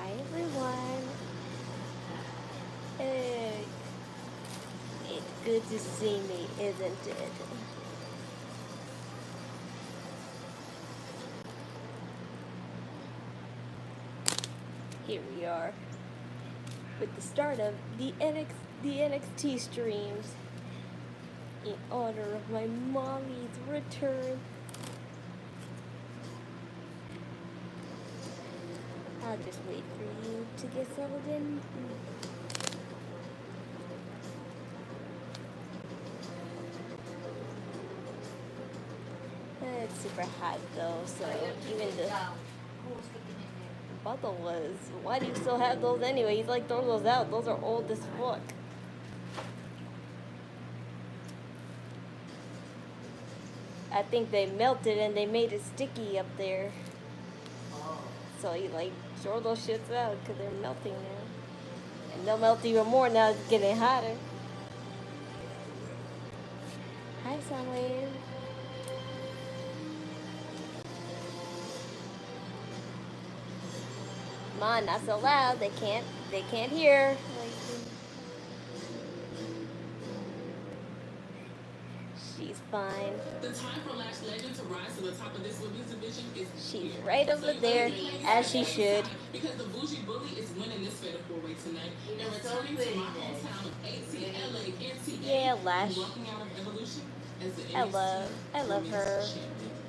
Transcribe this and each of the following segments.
Hi everyone. It's good to see me, isn't it? Here we are with the start of the NXT streams in honor of my mommy's return. I'll just wait for you to get settled in. It's super hot though, so even the bottle was, why do you still have those anyway? He's like, throw those out. Those are old as fuck. I think they melted and they made it sticky up there. So you like throw those shits out because they're melting now. And they'll melt even more now it's getting hotter. Hi, Soundwave. Come on, not so loud. They can't hear. She's fine. The time for Lash Legend to rise to the top of this women's division is She's right over there, as she should. Because the bougie bully is winning this fatal four-way tonight and returning to my hometown of ATLA, NTA. Yeah, Lash. Walking out of Evolution as the I love her.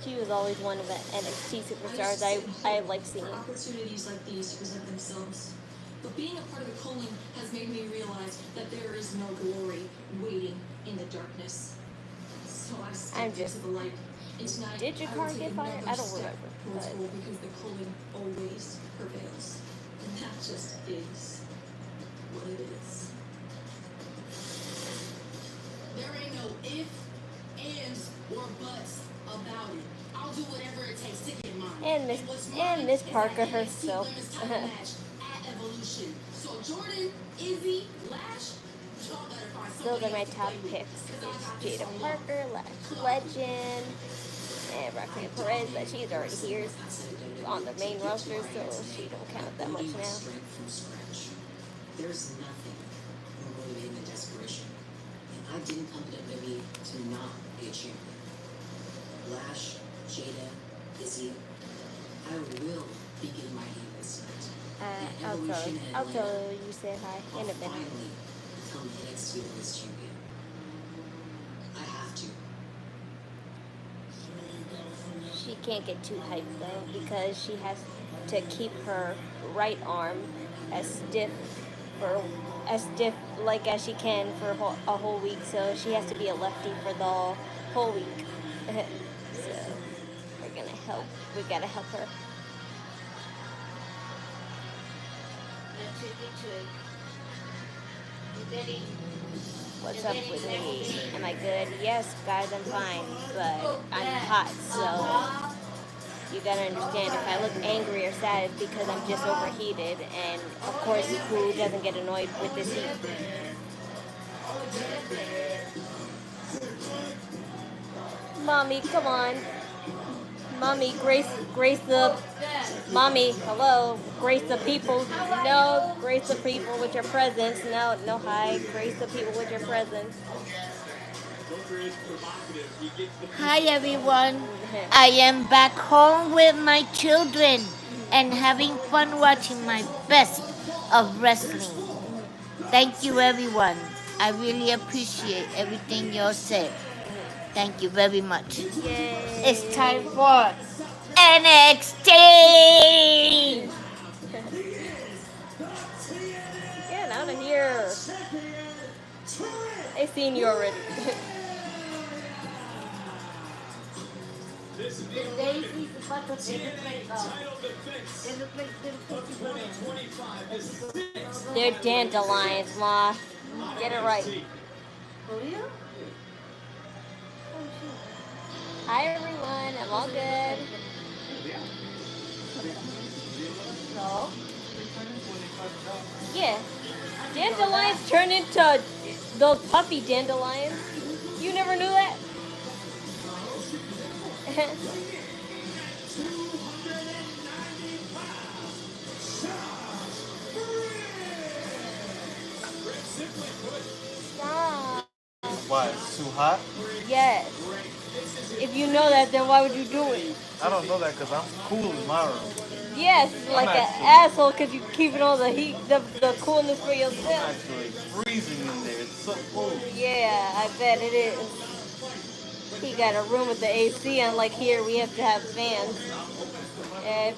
She was always one of the NXT superstars I like seeing. Opportunities like these present themselves. But being a part of the calling has made me realize that there is no glory waiting in the darkness. So I stepped into the light. And tonight, Did your car get fired? I don't remember. Because the calling always prevails. And that just is what it is. There ain't no if, ands, or buts about it. I'll do whatever it takes to get mine. And Miss Parker herself. At Evolution. So Jordan, Izzy, Lash, y'all better find Those are my top picks. It's Jada Parker, Lash Legend, and Roxanne Perez, but she's already here on the main roster, so she don't count that much now. There's nothing more motivating than desperation. And I didn't come to WWE to not be a champion. Lash, Jada, Izzy, I will be getting my hand this night. I'll tell you said hi in a minute. Finally become NXT Women's Champion. I have to. She can't get too hyped though because she has to keep her right arm as stiff like as she can for a whole week. So she has to be a lefty for the whole week. So we gotta help her. What's up with me? Am I good? Yes, guys, I'm fine, but I'm hot, so you gotta understand if I look angry or sad, it's because I'm just overheated, and of course, who doesn't get annoyed with this heat? Mommy, come on. Mommy, grace the... Mommy, hello, grace the people. No, grace the people with your presence. No, hi, grace the people with your presence. Hi everyone, I am back home with my children and having fun watching my best of wrestling. Thank you everyone, I really appreciate everything you all said. Thank you very much. Yay. It's time for NXT! Get out of here. They've seen you already. They're dandelions, Ma. Get it right. Hi everyone, I'm all good. No. Yeah. Dandelions turn into those puffy dandelions. You never knew that? too hot? Yes. If you know that, then why would you do it? I don't know that because I'm cool in my room. Yes, like I'm an actually, asshole because you keeping all the heat, the coolness for I'm yourself. actually freezing in there. It's so cold. Yeah, I bet it is. He got a room with the AC, unlike here we have to have fans.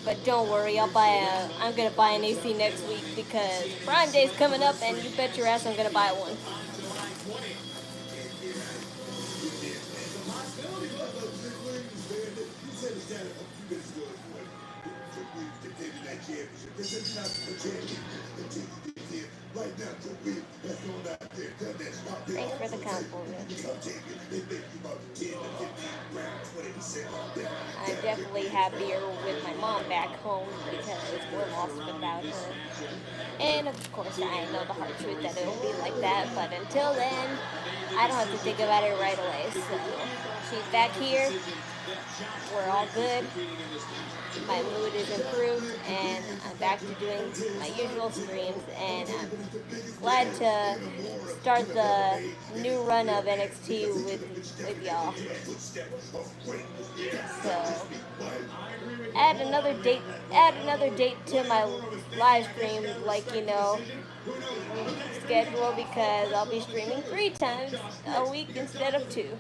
But don't worry, I'm gonna buy an AC next week because Prime Day's coming up, and you bet your ass I'm gonna buy one. Thanks for the compliment. I'm definitely happier with my mom back home because we're lost without her. And of course, I know the hard truth that it'll be like that, but until then, I don't have to think about it right away. So she's back here. We're all good. My mood is improved, and I'm back to doing my usual streams. And I'm glad to start the new run of NXT with y'all. So add another date to my live stream, like schedule, because I'll be streaming 3 times a week instead of 2.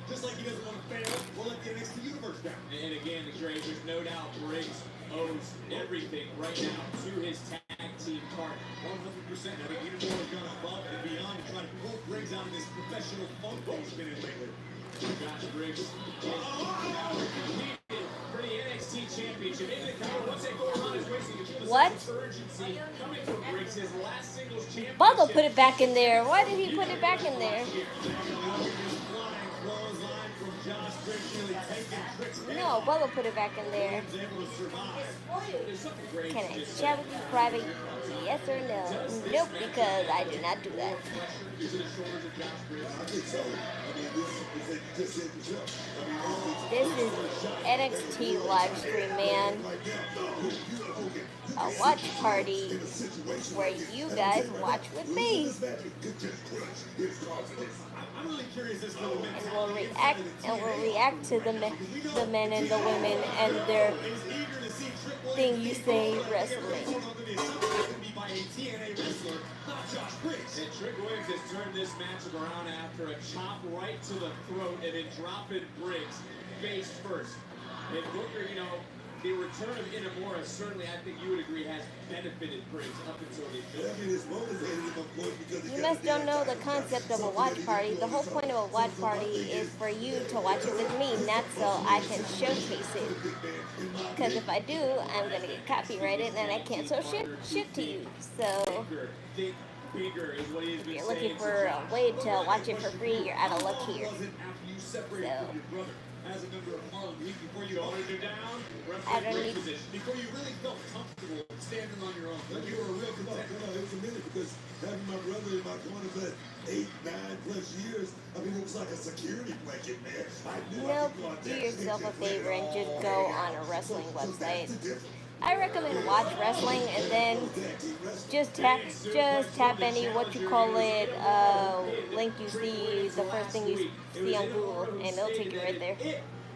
Just like he doesn't want to fail, we'll let the NXT universe down. And again, the Graves, there's no doubt Briggs owes everything right now to his tag team partner. 100%. I think Unicorn has gone above and beyond to try to pull Briggs out of this professional funk he's been in lately. Josh Briggs is needed for the NXT championship. In the cover, once they go around his waist, you feel the What? urgency coming from Briggs, his last singles championship. Bubba put it back in there. Why did he put it back in there? No, Bubba put it back in there. Can I chat with you private? Yes or no? Nope, because I did not do that. This is NXT live stream, man. A watch party where you guys watch with me. And we'll react to the men and the women and their thing you say wrestling. And Trick Williams has turned this matchup around after a chop right to the throat and then dropping Briggs face first. And Booker, the return of Inamura certainly, I think you would agree, has benefited Briggs up until the You must don't know the concept of a watch party. The whole point of a watch party is for you to watch it with me, not so I can showcase it. Because if I do, I'm going to get copyrighted and I can't show shit to you. So if you're looking for a way to watch it for free, you're out of luck here. So as a member of Parliament, before you ordered her down, I don't need position, before you really felt comfortable standing on your own. Like you were a real contender. No, it was a minute because having my brother in my corner for 8, 9+ years, I mean, it was like a security blanket, man. I knew I could go out do there yourself a and play favor and all just go day. on a wrestling So that's website. the difference. I recommend watch wrestling and then just tap any link you see, the first thing you see on Google, and it'll take you right there.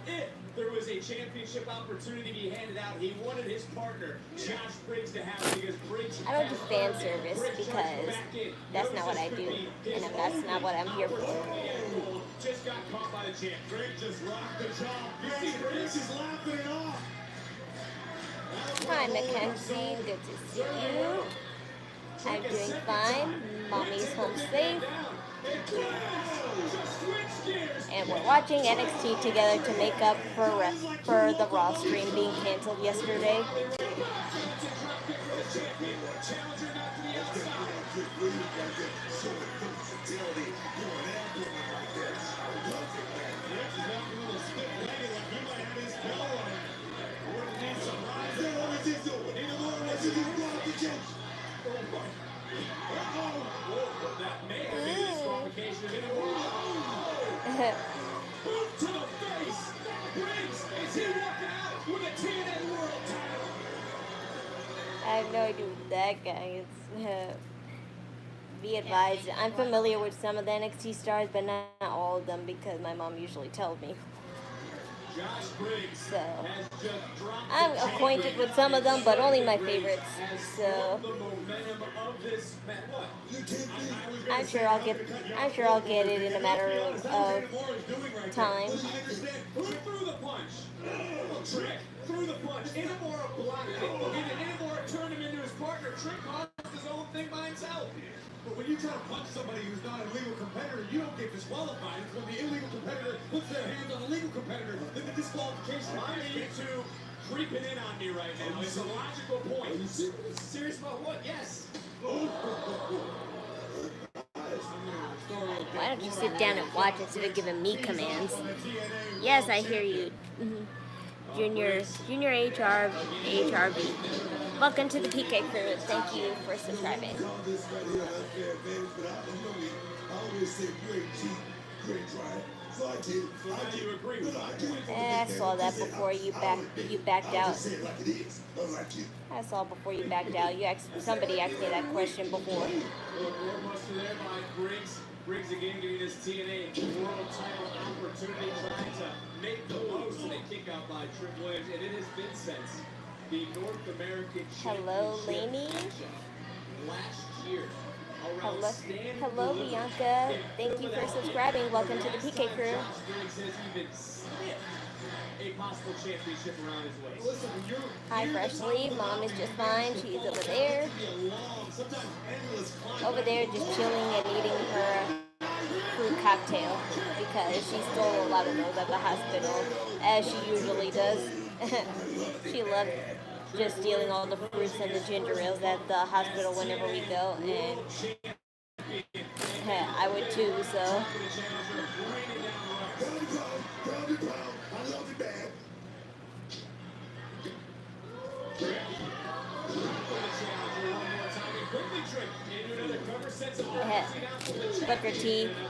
If there was a championship opportunity to be handed out, he wanted his partner, Josh Briggs, to have it because Briggs. I don't do fan service because that's not what I do, and that's not what I'm here for. Just got caught by the champ. Briggs just rocked the jaw. You see Briggs is laughing it off. Hi, Mackenzie. Good to see you. I'm doing fine. Mommy's home safe. And we're watching NXT together to make up for the Raw stream being canceled yesterday. To the face. Briggs, is he walking out with a TNA World title? I have no idea who that guy is. be advised. I'm familiar with some of the NXT stars, but not all of them because my mom usually tells me. So I'm acquainted with some of them, but only my favorites. So I'm sure I'll get it in a matter of time. Through the punch. Inamura blocked it. Inamura turned him into his partner. Trick caused his own thing by himself. But when you try to punch somebody who's not a legal competitor, you don't get disqualified. It's when the illegal competitor puts their hands on the legal competitor that the disqualification comes. You two creeping in on me right now. It's a logical point. Serious about what? Yes. Why don't you sit down and watch instead of giving me commands? Yes, I hear you. Junior HRV. Welcome to the Pikay crew. Thank you for subscribing. I saw that before you backed out. I saw before you backed out. Somebody asked me that question before. Briggs again getting this TNA World Title opportunity, trying to make the most of a kick out by Trick Williams, and it has been since the North American Hello, Lainey. Last year. Hello, Bianca. Thank you for subscribing. Welcome to the Pikay crew. A possible championship around his way. Hi, Freshly. Mom is just fine. She's over there. Over there just chilling and eating her fruit cocktail because she stole a lot of those at the hospital, as she usually does. She loved just stealing all the fruits and the ginger ales at the hospital whenever we go, and I would too, so.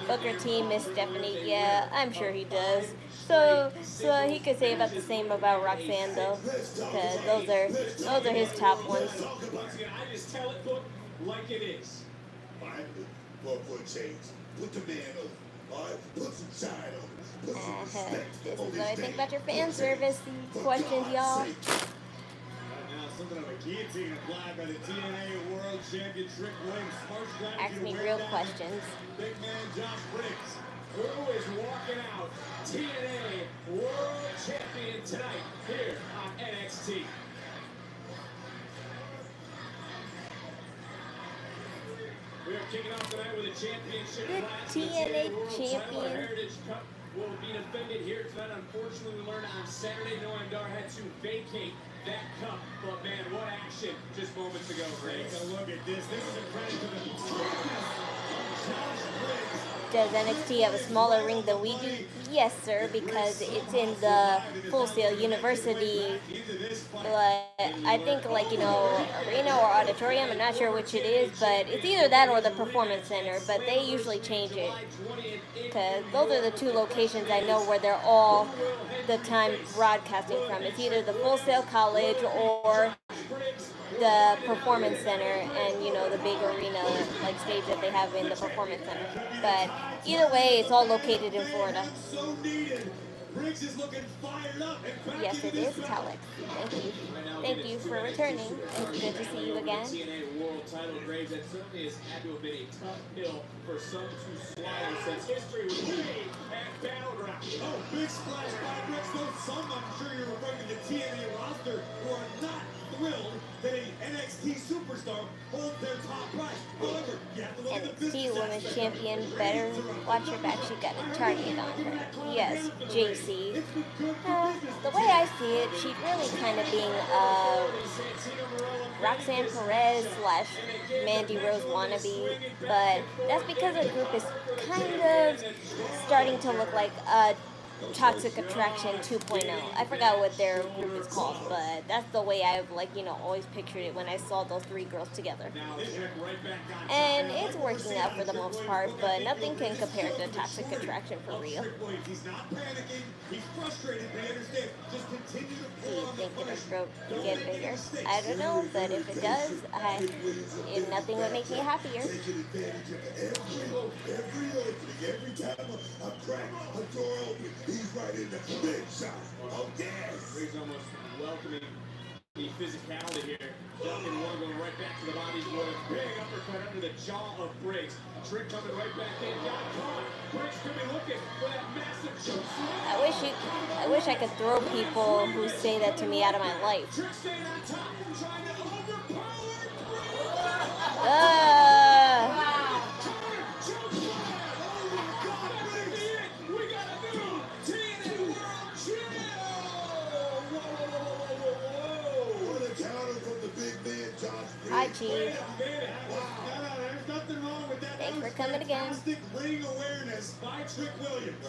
Booker T, Miss Stephanie, yeah, I'm sure he does. So he could say about the same about Roxanne though, because those are his top ones. I just tell it, Book, like it is. For a change, put the man over. All right, put some shine on him. Put some respect This on is his what I name. think about your fan service questions, y'all. Now, something of a guillotine applied by the TNA World Champion Trick Williams. Ask me real questions. Big man Josh Briggs, who is walking out TNA World Champion tonight here on NXT. We are kicking off tonight with a championship Good clash. TNA World champion. Title Heritage Cup will be defended here tonight. Unfortunately, we learned on Saturday Noam Dar had to vacate that cup. But man, what action just moments ago, Greg. Take a look at this. This is a credit to the Josh Briggs. Does NXT have a smaller ring than we do? Yes, sir, because it's in the Full Sail University. But I think, arena or auditorium. I'm not sure which it is, but it's either that or the Performance Center. But they usually change it because those are the two locations I know where they're all the time broadcasting from. It's either the Full Sail College or the Performance Center, and the big arena stage that they have in the Performance Center. But either way, it's all located in Florida. Yes, it is, Alex. Thank you. Thank you for returning. It's good to see you again. TNA World Title, Graves, that certainly has had to have been a tough pill for some to swallow since history was made at Battleground. Oh, big splash by Briggs. Some, I'm sure you're referring to the TNA roster, who are not thrilled that a NXT superstar holds their top prize. However, you have to look at the NXT business Women's aspect. Champion, better watch her back. She got a target on her. Yes, JC. The way I see it, she's really kind of being Roxanne Perez / Mandy Rose wannabe, but that's because her group is kind of starting to look like Toxic Attraction 2.0. I forgot what their group is called, but that's the way I've always pictured it when I saw those three girls together. And it's working out for the most part, but nothing can compare to Toxic Attraction for real. He's not panicking. He's frustrated, but he understands. Just continue to Do you think it'll grow get bigger? I don't know, but if it does, nothing would make me happier. taking advantage of every opening, every time a crack, a door open, he's right in the big shot. Oh, yes. Briggs almost welcoming the physicality here. Jumping one going right back to the body. What a big uppercut under the jaw of Briggs. Trick coming right back in. Got caught. Briggs could be looking for that massive choke slam. I wish I could throw people who say that to me out of my life. Trick staying on top, trying to overpower Briggs. Hi, Chief. Thanks for coming again. Ring awareness by Trick Williams.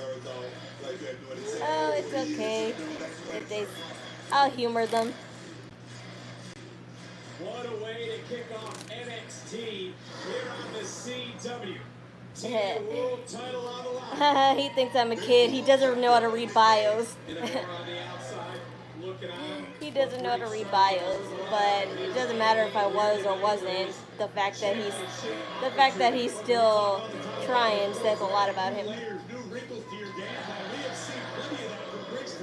Oh, it's okay. I'll humor them. What a way to kick off NXT here on the CW. World title on the line. He thinks I'm a kid. He doesn't know how to read bios. On the outside, looking on. He doesn't know how to read bios, but it doesn't matter if I was or wasn't. The fact that he's still trying says a lot about him. New wrinkles to your game. We have seen plenty of that from Briggs.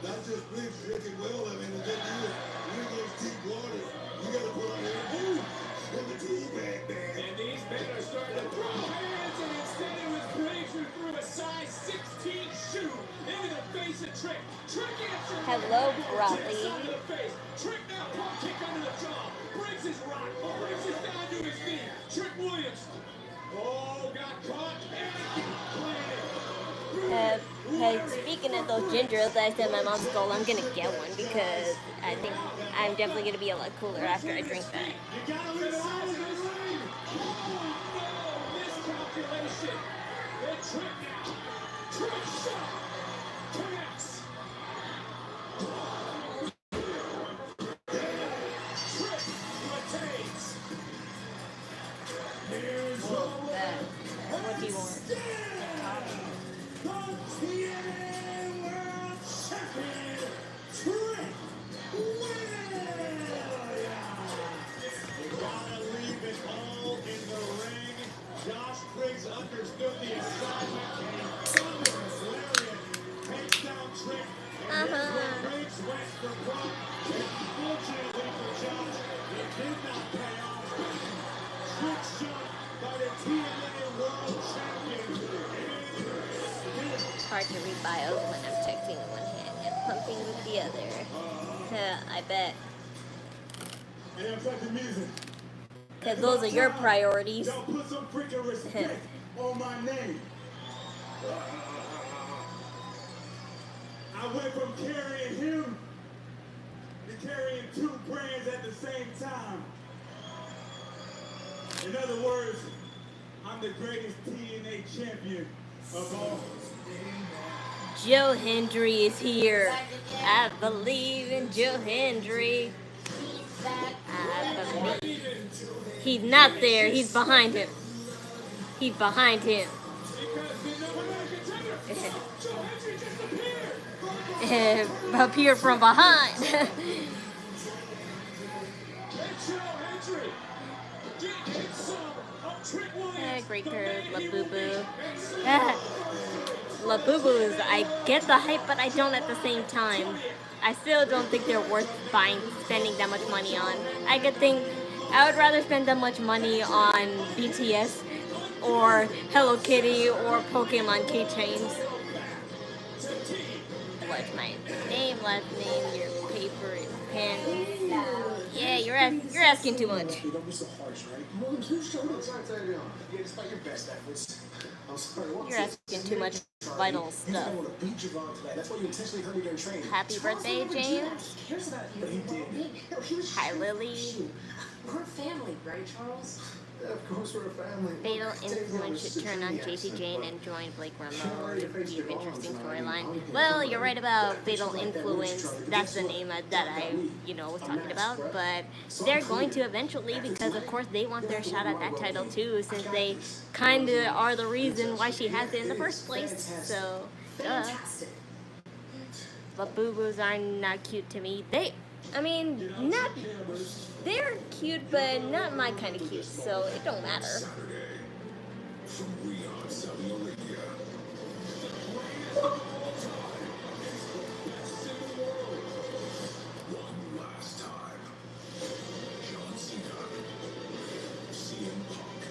Not just Briggs drinking well. I mean, the good news, you're against Team Waters. You got to put on your move. And the team back there. And these men are starting to throw hands, and instead it was Briggs who threw a size 16 shoe into the face of Trick. Trick answered. Hello, Bradley. Into the face. Trick now pump kick under the jaw. Briggs is rocked. Briggs is down to his feet. Trick Williams. Oh, got caught and planted. Hey, speaking of those gingers that I said my mom stole, I'm gonna get one because I think I'm definitely gonna be a lot cooler after I drink that. You gotta leave it out of the ring. Oh, no. Miscalculation. The Trick now. Trick shot. Connects. Trick retains. Here's What do you want? the TNA World Champion, Trick Williams. You gotta leave it all in the ring. Josh Briggs understood the assignment and thunderous lariat takes down Trick. And here's where Briggs went for broke. Unfortunately for Josh, it did not pay off. Trick shot by the TNA World Champion. It's hard to read bios when I'm texting with one hand and pumping with the other. I bet. Hey, I'm talking music. Because those are your priorities. Y'all put some freaking respect on my name. I went from carrying him to carrying two brands at the same time. In other words, I'm the greatest TNA champion of all. Joe Hendry is here. I believe in Joe Hendry. I believe. He's not there. He's behind him. He's behind him. Appeared from behind. Great curve, Labubu. Labubu is, I get the hype, but I don't at the same time. I still don't think they're worth spending that much money on. I would rather spend that much money on BTS or Hello Kitty or Pokemon keychains. What's my name, last name, your paper and pen? Yeah, you're asking too much. Don't be so harsh, right? Well, you showed it. Sorry, yeah, despite your best efforts. I'm sorry. You're asking too much vital stuff. I want to beat Javon today. That's why you intentionally hurt me during training. Happy birthday, James. He cares about you. But he did. No, he was Hi, Lily. We're family, right, Charles? Yeah, of course we're a family. Fatal Look, take me on Influence this should turn on Sicilian JC accent, Jane but and join Blake I Ramone. already It'd faced be an your interesting bonds, and storyline. I'm Well, you're right about Yeah, Fatal just like that witch Influence. tried to That's guess the what? name that Got I, we. was A talking max about. prep. But So they're I'm going to clear. eventually After because, of tonight, course, they want you're their gonna shot go at that well title being. too, I since got they this. kind of You're are the reason why she Yeah, has it in the it first is place. fantastic. So, duh. Fantastic. But boo-boos are not cute to me. I mean, not, they're cute, but not my kind of cute, so it don't matter. Saturday from Riyadh, Saudi Arabia. One last time. John Cena, CM Punk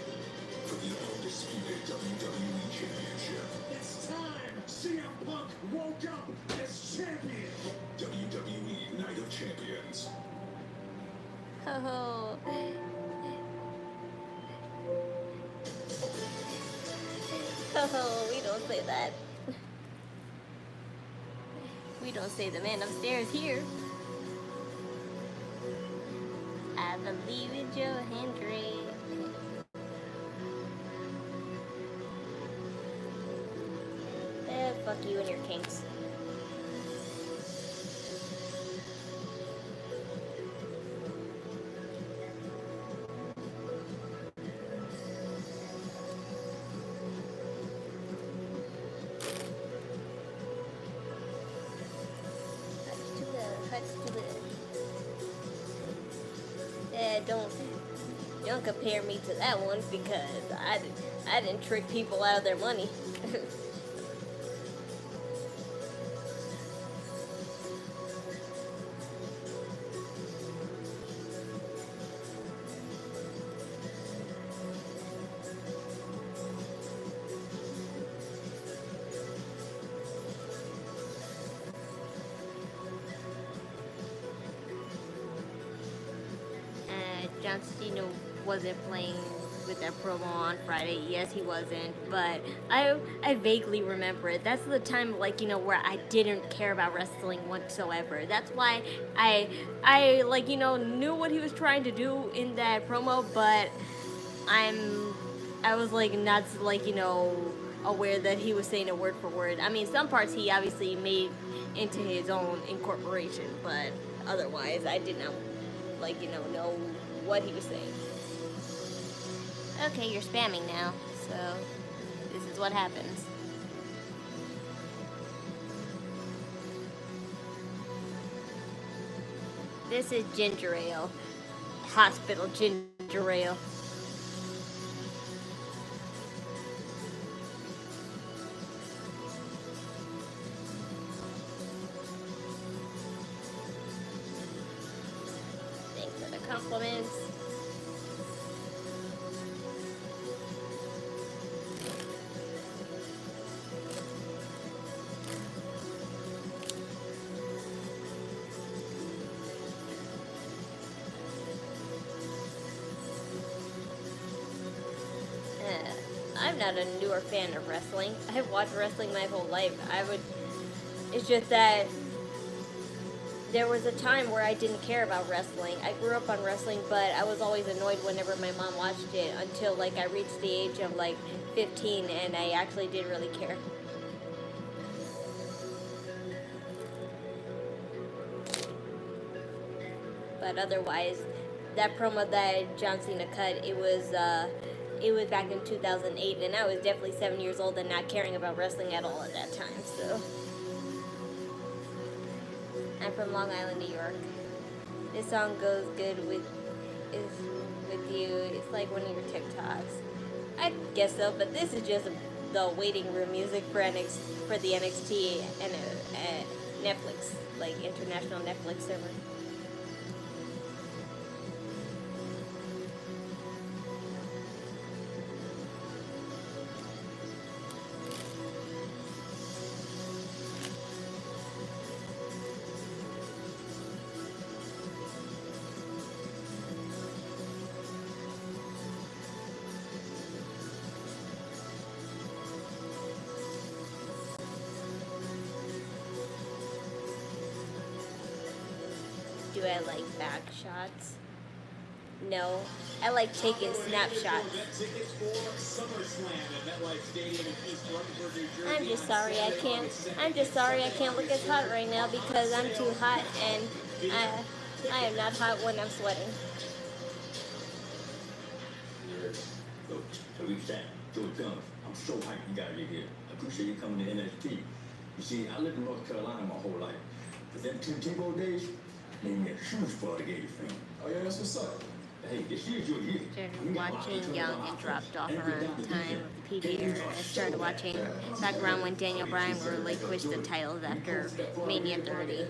for the undisputed WWE Championship. It's time! CM Punk woke up as champion! WWE Night of Champions. Oh, we don't say that. We don't say the man upstairs here. I believe in Joe Hendry. Fuck you and your kinks. Don't compare me to that one because I didn't trick people out of their money. John Cena wasn't playing with that promo on Friday. Yes, he wasn't, but I vaguely remember it. That's the time, like, where I didn't care about wrestling whatsoever. That's why I knew what he was trying to do in that promo, but I was like not aware that he was saying it word for word. I mean, some parts he obviously made into his own incorporation, but otherwise I did not know what he was saying. Okay, you're spamming now, so this is what happens. This is ginger ale. Hospital ginger ale. Thanks for the compliments. I'm not a newer fan of wrestling. I've watched wrestling my whole life. It's just that there was a time where I didn't care about wrestling. I grew up on wrestling, but I was always annoyed whenever my mom watched it until I reached the age of 15 and I actually didn't really care. But otherwise, that promo that John Cena cut, it was back in 2008, and I was definitely 7 years old and not caring about wrestling at all at that time. So, I'm from Long Island, New York. This song goes good with you. It's like one of your TikToks. I guess so, but this is just the waiting room music for the NXT and Netflix, international Netflix server. Do I like back shots? No, I like taking snapshots. Tickets for SummerSlam at MetLife Stadium in East Rutherford, New Jersey. I'm just sorry I can't. I'm just sorry I can't look as hot right now because I'm too hot and I am not hot when I'm sweating. So reach out. So it comes. I'm so hyped you got me here. I appreciate you coming to NXT. You see, I lived in North Carolina my whole life. But them Tim Tebow days made me a huge part of Gator fan. Oh yeah, that's what's up. Hey, this year's your year. Started watching Young and dropped off around the time of the PG era. I started watching back around when Daniel Bryan relinquished the titles after Mania 30.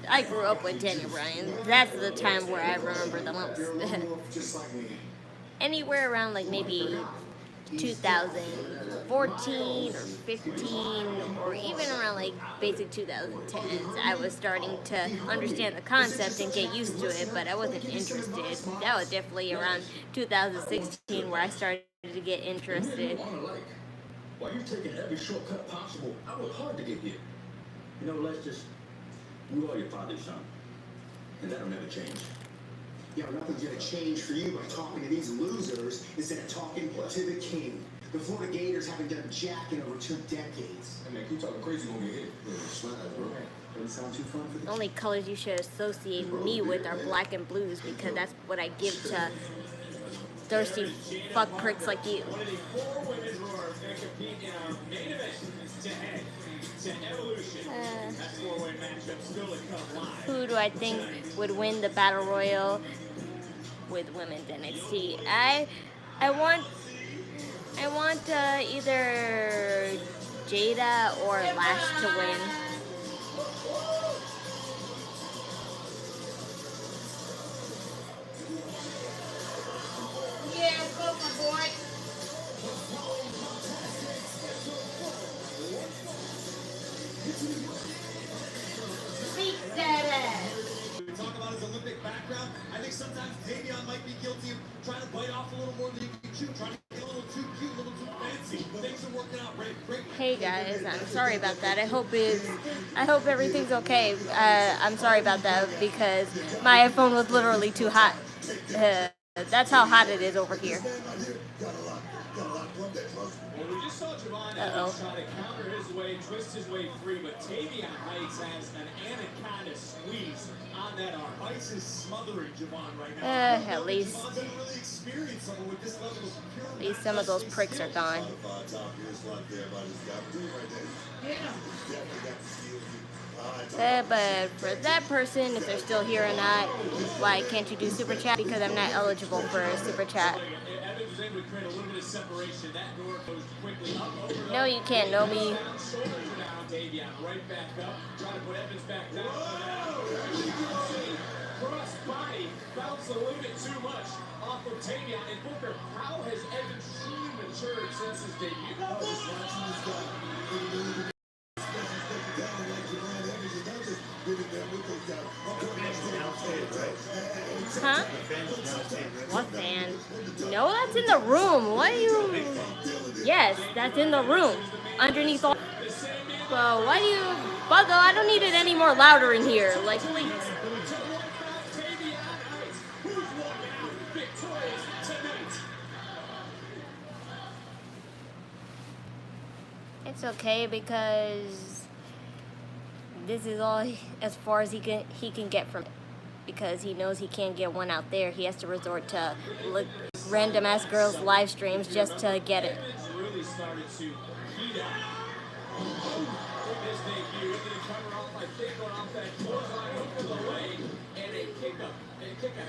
I grew up with Daniel Bryan. That's the time where I remember the most. Just like me. Anywhere around like maybe 2014 or 15 or even around like basic 2010s, I was starting to understand the concept and get used to it, but I wasn't interested. That was definitely around 2016 where I started to get interested. While you're taking every shortcut possible, I worked hard to get here. You know, let's just, you are your father's son. And that'll never change. Yeah, nothing's gonna change for you by talking to these losers instead of talking to the king. The Florida Gators haven't done jack in over 2 decades. Hey man, keep talking crazy when we hit. Doesn't sound too fun for The only colors you should associate me with are black and blues because that's what I give to thirsty fuck pricks like you. One of the 4 women who are going to compete in our main event to head to Evolution. That 4-way matchup still to come live. Who do I think would win the Battle Royal with women's NXT? I want either Jada or Lash to win. Yeah, go my boy. Beat that ass. We talk about his Olympic background. I think sometimes Davion might be guilty of trying to bite off a little more than he can chew, trying to get a little too cute, a little too fancy. Things are working out great. Hey guys, I'm sorry about that. I hope everything's okay. I'm sorry about that because my iPhone was literally too hot. That's how hot it is over here. Well, we just saw Javon Evans try to counter his way, twist his way free, but Tavion Heights has an anaconda squeeze on that arm. Heights is smothering Javon right now. At least some of those pricks are gone. But for that person, if they're still here or not, why can't you do super chat? Because I'm not eligible for a super chat. No, you can't know me. Cross body bounced a little bit too much off of Tavion. And Booker, how has Evans truly matured since his debut? Huh? What fan? No, that's in the room. What are you? Yes, that's in the room. Underneath all. Well, why do you, Buggo? I don't need it any more louder in here. Like, please. It's okay because this is all as far as he can get from it. Because he knows he can't get one out there, he has to resort to random ass girls' live streams just to get it. Really started to heat up. His debut, and then cover off, I think, off that clothesline over the leg, and a kick out.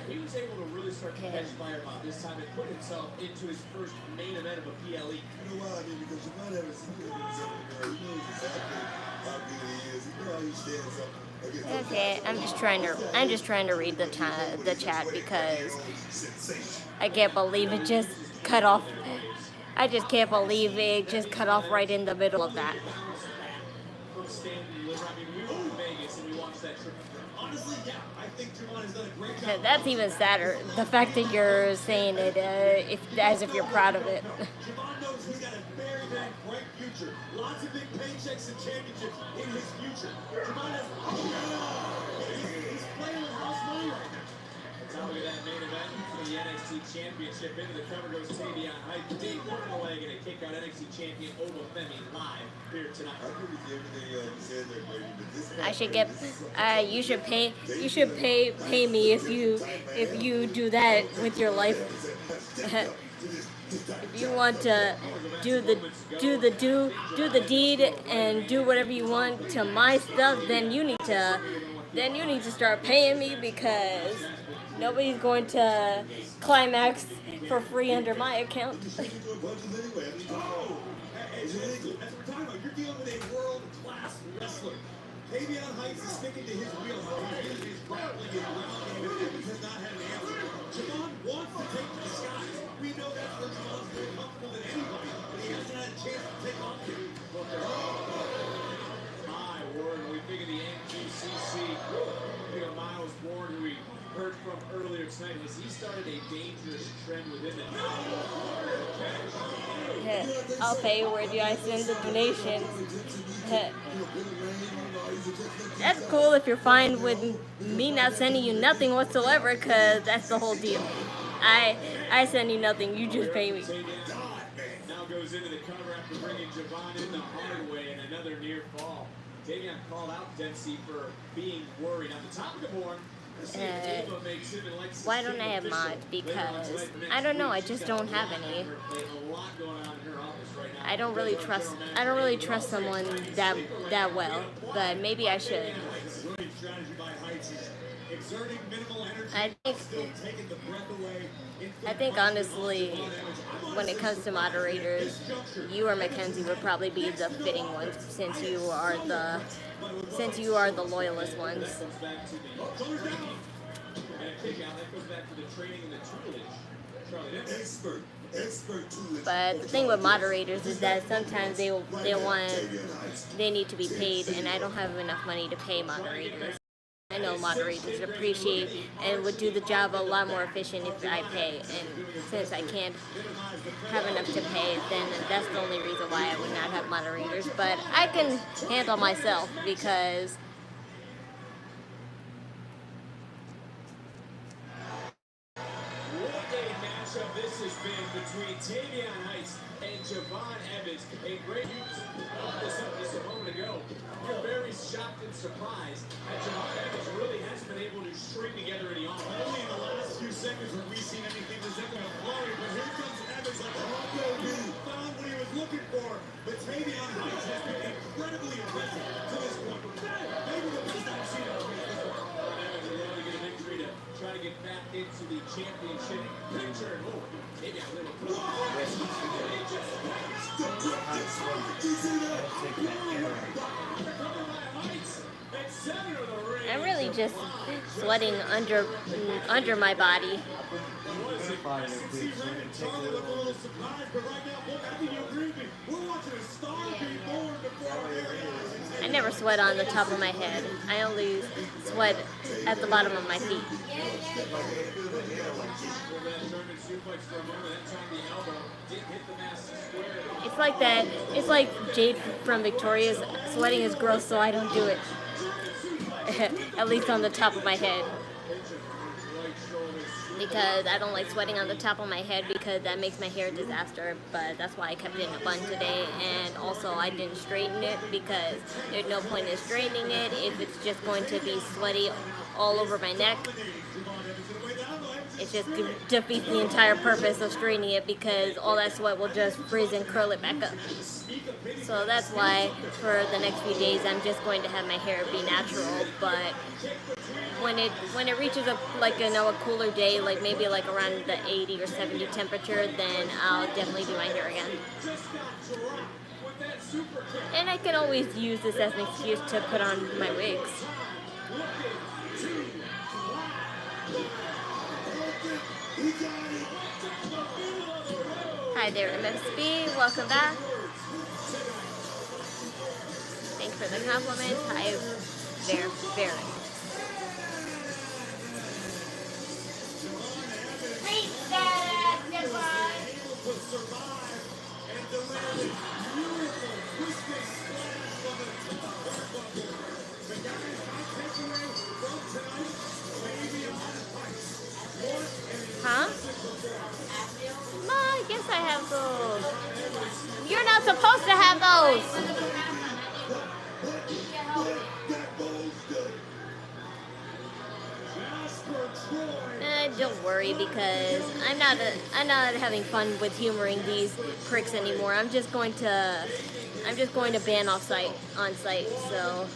He was able to really start to catch fire about this time and put himself into his first main event of a PLE. You know why? I mean, because Javon Evans, he knows exactly how good he is. You know how he stands up. Okay, I'm just trying to read the chat because I can't believe it just cut off. I just can't believe it just cut off right in the middle of that. That's even sadder. The fact that you're saying it as if you're proud of it. Javon knows he's got a very, very bright future. Lots of big paychecks and championships in his future. Javon has, he's playing with house money right now. Let's have a look at that main event. Championship. Into the cover goes Tavion Heights. Big one in the leg and a kick out NXT champion Oba Femi live here tonight. I agree with everything you said there, Brady, but this I should get. You should pay. You should pay me if you do that with your life. If you want to do the deed and do whatever you want to my stuff, then you need to start paying me, because nobody's going to climax for free under my account. punches anyway. I mean, Oh! As we're talking about, you're dealing with a world-class wrestler. Tavion Heights is sticking to his wheelhouse. He's using his grappling and ground game, and he has not had an answer. Javon wants to take to the skies. We know that's where Javon's more comfortable than anybody, but he hasn't had a chance to take off yet. My word, when we think of the NQCC, think of Miles Bourne, who we heard from earlier tonight. Has he started a dangerous trend within the I'll pay. Where do I send the donations? That's cool if you're fine with me not sending you nothing whatsoever, because that's the whole deal. I send you nothing, you just pay me. Now goes into the cover after bringing Javon in the hard way and another near fall. Tavion called out Dempsey for being worried. On the topic of Bourne, why don't I have mods? Because I don't know, I just don't have any. I don't really trust someone that well, but maybe I should. I think honestly, when it comes to moderators, you or Mackenzie would probably be the fitting ones, since you are the loyalist ones. But the thing with moderators is that sometimes they need to be paid, and I don't have enough money to pay moderators. I know moderators appreciate and would do the job a lot more efficient if I pay, and since I can't have enough to pay, then that's the only reason why I would not have moderators. But I can handle myself, because this has been between Tavion Heights and Javon Evans. A great use of this up just a moment ago. You're very shocked and surprised that Javon Evans really has been able to string together any offense. only in the last few seconds have we seen anything resembling a flurry, but here comes Evans like a hot he found what he was looking for, but Tavion Heights has been incredibly impressive to this point. Maybe the best I've seen of him before. Evans is able to get a victory to try to get back into the championship picture. Oh, maybe a little close. I'm really just sweating under my body. I never sweat on the top of my head. I only sweat at the bottom of my feet. It's like that. It's like Jade from Victoria's sweating is gross, so I don't do it. At least on the top of my head. Because I don't like sweating on the top of my head, because that makes my hair a disaster. But that's why I kept it in a bun today. And also I didn't straighten it, because there's no point in straightening it if it's just going to be sweaty all over my neck. It just defeats the entire purpose of straightening it, because all that sweat will just frizz and curl it back up. So that's why for the next few days I'm just going to have my hair be natural. But when it reaches a cooler day, like maybe like around the 80 or 70 temperature, then I'll definitely do my hair again. And I can always use this as an excuse to put on my wigs. Hi there, MFSB. Welcome back. Thanks for the compliment. Hi, very. Huh? not supposed to have those. Don't worry, because I'm not having fun with humoring these pricks anymore. I'm just going to ban off site on site. So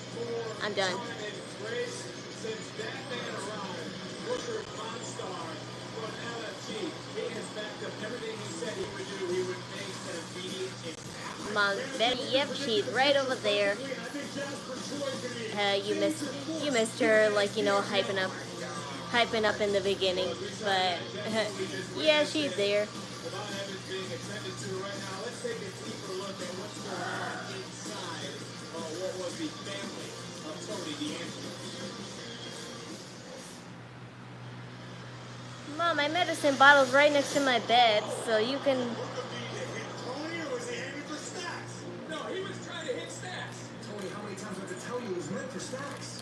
I'm done. Mom, yep, she's right over there. You missed her, like, you know, hyping up in the beginning, but yeah, she's there. Mom, my medicine bottle's right next to my bed, so you can. Tony, or was he aiming for stacks? No, he was trying to hit stacks. Tony, how many times have to tell you it was meant for stacks?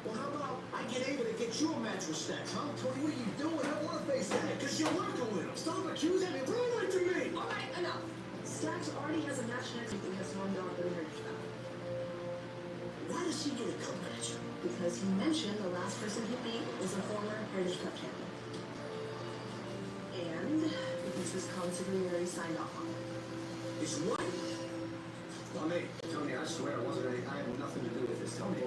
Well, how about I get able to get you a match with stacks, huh? Tony, what are you doing? I don't want to face that, because you're working with him. Stop accusing me. Run away from me. All right, enough. Stacks already has a match next week and has $1 delivery now. Why does he get a cup match? Because he mentioned the last person he beat was a former Heritage Cup champion. And because his consigliere signed off on it. It's what? Well, mate, Tony, I swear it wasn't anything. I had nothing to do with this. Tony,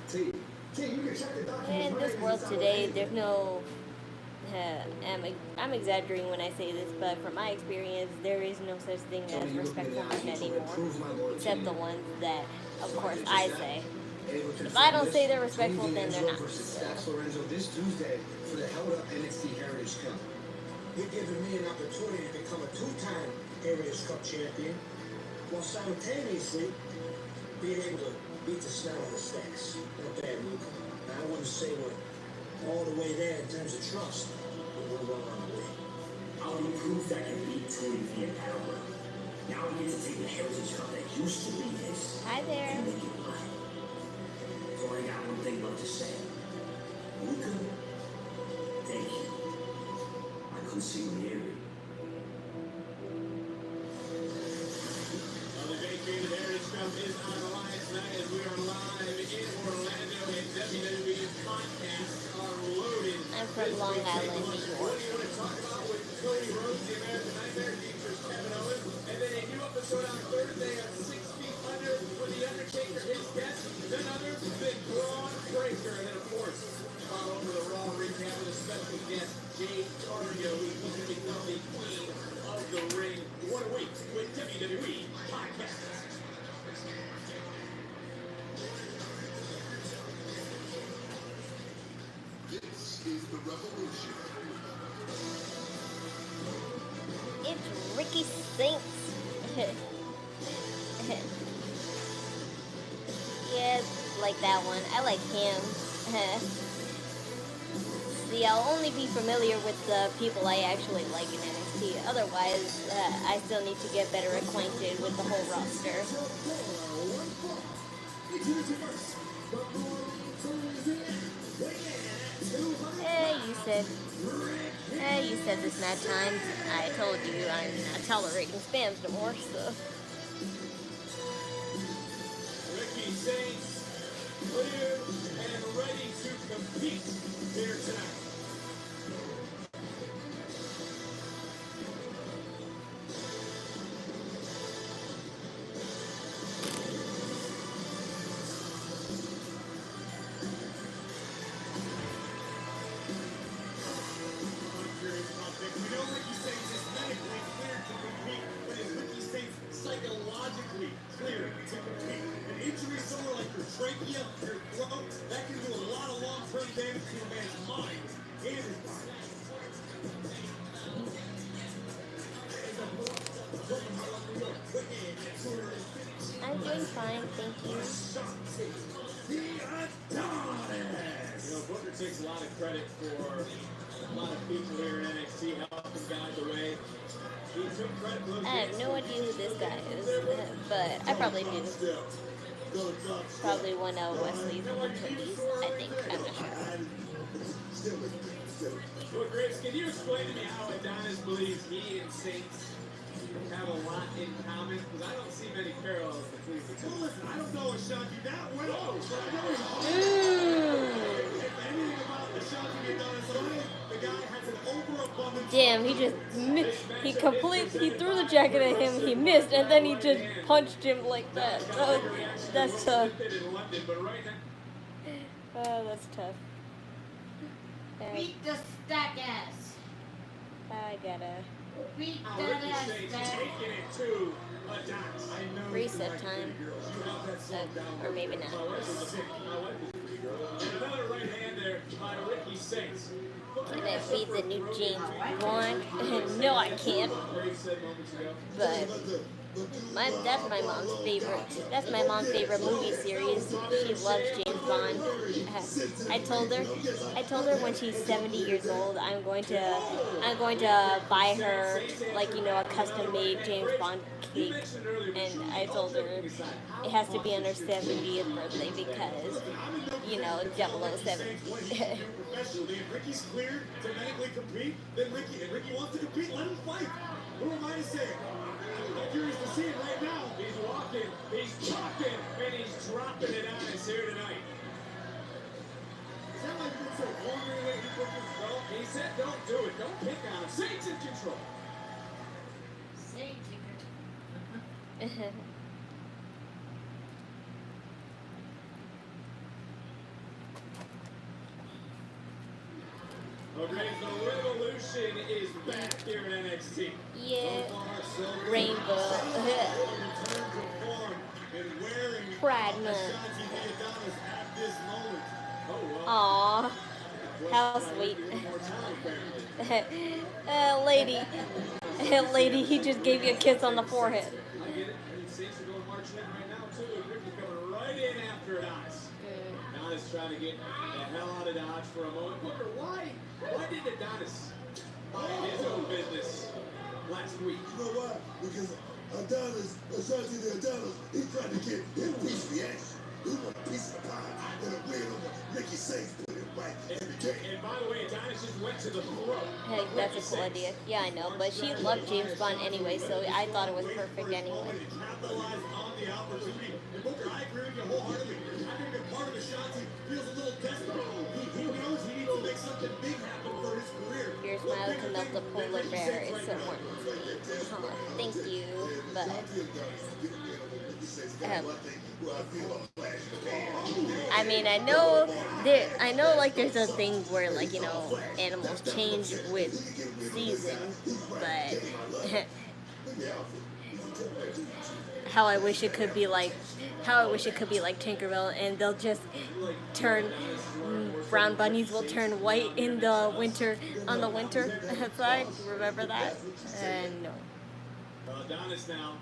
T, you can check the documents. In this world today, there's no. I'm exaggerating when I say this, but from my experience, there is no such thing as respectful men anymore, except the ones that, of course, I say. If I don't say they're respectful, then they're not. Stacks Lorenzo this Tuesday for the held up NXT Heritage Cup. You're giving me an opportunity to become a two-time Heritage Cup champion, while simultaneously being able to beat the smell of the Stacks. Not bad, Luke. Now, I wouldn't say we're all the way there in terms of trust, but we're well on the way. I'll be proof that I can beat Tony via power. Now we get to take the Heritage Cup that used to be his. Hi there. And make it mine. So I got one thing left to say. Luca, thank you. I couldn't see you here. The vacated Heritage Cup is on the line tonight as we are live in Orlando and WWE podcasts are loaded. I'm from Long Island, New York. What do you want to talk about with Cody Rhodes, the American Nightmare, features Kevin Owens, and then a new episode on Thursday of 6 Feet Under with The Undertaker, his guest, none other than Braun Breaker, and then of course, all over the Raw recap with a special guest, Jade Cargill, who's going to become the queen of the ring. What a week with WWE podcasts. This is the revolution. It's Ricky Saints. Yeah, like that one. I like him. See, I'll only be familiar with the people I actually like in NXT. Otherwise, I still need to get better acquainted with the whole roster. You said this mad times. I told you I'm not tolerating spams no more, so. Ricky Saints, clear and ready to compete here tonight. We know Ricky Saints is medically cleared to compete, but is Ricky Saints psychologically cleared to compete? An injury somewhere like your trachea, your throat, that can do a lot of long-term damage to a man's mind and his body. I'm doing fine, thank you. You know, Booker takes a lot of credit for a lot of people here in NXT helping guide the way. He took credit for those. I have no idea who this guy is, but I probably do. Probably one of Wesley's attendees, I think. I'm not sure. Well, Graves, can you explain to me how Adonis believes he and Saints have a lot in common because I don't see many parallels between the two. Well, listen, I don't know Ashanti that well, but I know he's hard. Mmm. If anything about Ashanti Adonis Owens, the guy has an overabundance. Damn, he just he threw the jacket at him, he missed, and then he just punched him like that. That's tough. In London, but right now, Oh, that's tough. Beat the stack ass. I gotta Beat now that Ricky ass, States man. taking it to Adonis. I know reset you like time. pretty girls. You have that song down. Or maybe not. My wife is a pretty girl. And another right hand there by Ricky Saints. Can I beat the new James Bond? No, I can't. Brave said moments ago. But that's my mom's favorite. That's my mom's favorite movie series. She loves James Bond. I told her when she's 70 years old, I'm going to buy her a custom made James Bond cake. And I told her it has to be on her 70th birthday because 007. Professionally, if Ricky's cleared to medically compete, then Ricky wants to compete, let him fight. Who am I to say? I'm curious to see it right now. He's walking, he's talking, and he's dropping it on us here tonight. Is that like you've been so ornery lately, Booker? Well, he said don't do it. Don't pick on him. Saints in control. Say ticker. Okay, the revolution is back here in NXT. Yeah, So far, so good. rainbow. Return to form and wearing Pride Month. Ashanti Adonis at this moment. Oh, well. Aw, how sweet. Lady, he just gave you a kiss on the forehead. I get it. And Saints are going marching in right now, too. And Ricky coming right in after Adonis. Adonis trying to get the hell out of Dodge for a moment. Booker, why did Adonis mind his own business last week? You know why? Because Adonis, Ashanti Adonis, he's trying to get his piece of the action. He want a piece of the pie and a win over Ricky Saints put it right in the game. And by the way, Adonis just went to the throat. Hey, that's a cool idea. Yeah, I know, but she loved James Bond anyway, so I thought it was perfect anyway. And capitalize on the opportunity. And Booker, I agree with you wholeheartedly. I think that part of Ashanti feels a little desperate. He knows he needs to make something big happen for his career. Your smile can melt the polar bear. It's so warm. Thank you, but I mean, I know there's a thing where animals change with seasons, but how I wish it could be like Tinkerbell, and they'll just turn brown bunnies will turn white in the winter on the winter side. Remember that? No. Adonis now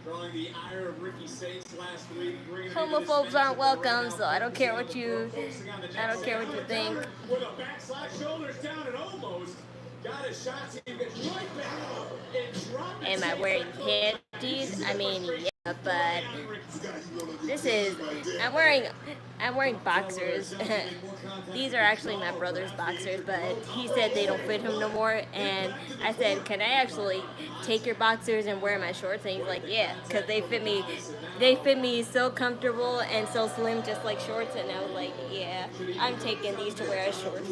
drawing the ire of Ricky Saints last week. Homophobes aren't welcome, so I don't care what you think. With a backslide, shoulders down, and almost got a shot to get right back up and drop it. Am I wearing panties? I mean, yeah, but I'm wearing boxers. These are actually my brother's boxers, but he said they don't fit him no more, and I said, can I actually take your boxers and wear my shorts? And he's like, yeah, because they fit me so comfortable and so slim, just like shorts. And I was like, yeah, I'm taking these to wear as shorts.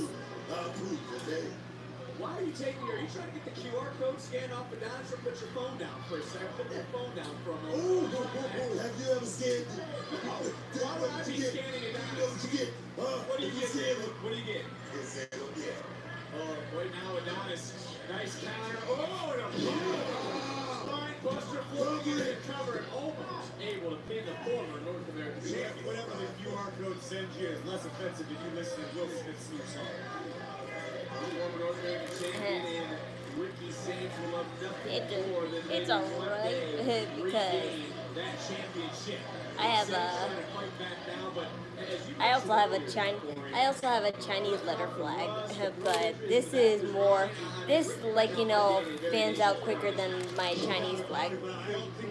Why are you taking your? Are you trying to get the QR code scanned off the Adonis, or put your phone down for a second? Put your phone down for a moment. Ooh, have you ever scared? Why would I be scanning Adonis? What you get? What do you get? What do you get? Yeah. Oh, right now Adonis, nice counter. Oh, and a spine buster for the cover, and almost able to pin the former North American champion. Whatever the QR code sends you is less offensive if you listen to Will Smith's new song. Former North American champion and Ricky Saints will love nothing more than It's alright because that championship. I have I also have a Chinese letter flag, but this fans out quicker than my Chinese flag.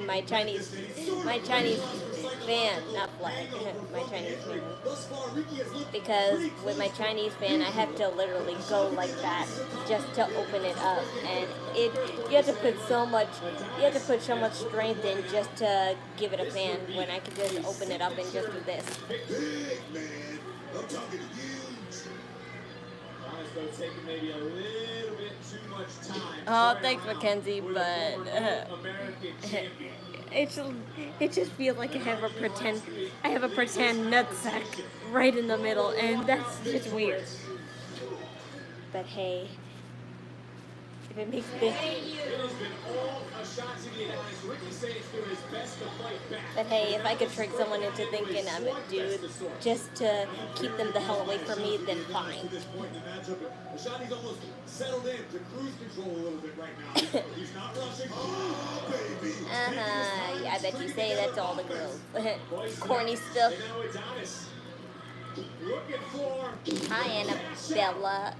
My Chinese fan, not flag, my Chinese fan. Because with my Chinese fan, I have to literally go like that just to open it up, and you have to put so much strength in just to give it a fan when I can just open it up and just do this. Big man, I'm talking huge. Honestly, taking maybe a little bit too much time. Oh, thanks, Mackenzie, but American champion. it just feels like I have a pretend nutsack right in the middle, and that's just weird. But hey, if it makes me. It has been all a shot to the eyes. Ricky Sainz doing his best to fight back. But hey, if I could trick someone into thinking I'm a dude just to keep them the hell away from me, then fine. This point in the matchup, Ashanti's almost settled in to cruise control a little bit right now. He's not rushing. Oh, baby. Yeah, I bet you say that to all the girls. Corny stuff. And now Adonis looking for Hi, Annabella.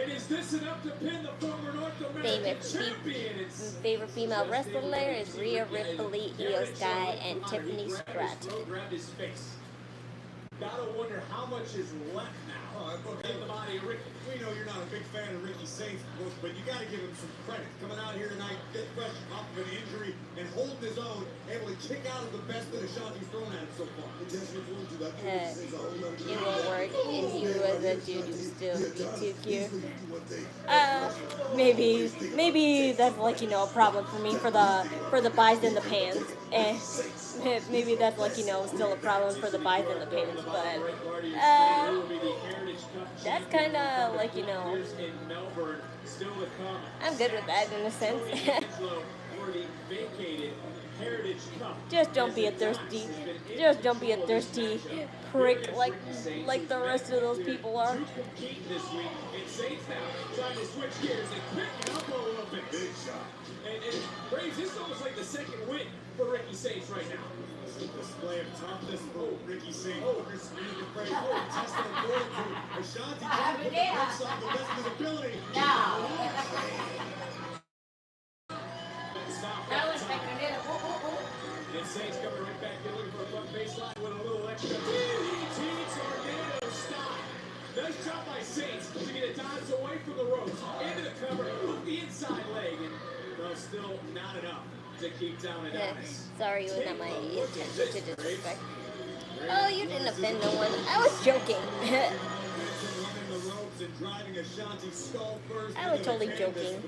and is this enough to pin the former North American champion? Favorite female wrestler is Rhea Ripley, Io Sky, and Tiffany Stratton. Grabbed his face. Gotta wonder how much is left now. In the body of Ricky. We know you're not a big fan of Ricky Sainz, but you got to give him some credit. Coming out here tonight, get fresh off of an injury and holding his own, able to kick out of the best that Ashanti's thrown at him so far. It won't work if you as a dude you still be too cute. Maybe that's like, you know, a problem for me for the buys in the pants. Maybe that's like, you know, still a problem for the buys in the pants, but that's kind of like, you know, I'm good with that in a sense. Just don't be a thirsty prick like the rest of those people are. And Braves, this is almost like the second win for Ricky Sainz right now. Display of toughness for Ricky Sainz. Testing fortitude. Ashanti trying to put the brakes on the best of his ability. And Sainz coming right back in looking for a front baseline with a little extra DDT tornado stop. Nice job by Sainz to get Adonis away from the ropes, into the cover, hook the inside leg, and well, still not enough to keep down Adonis. Sorry, it was not my intention to disrespect. Oh, you didn't offend no one. I was joking. I was totally joking.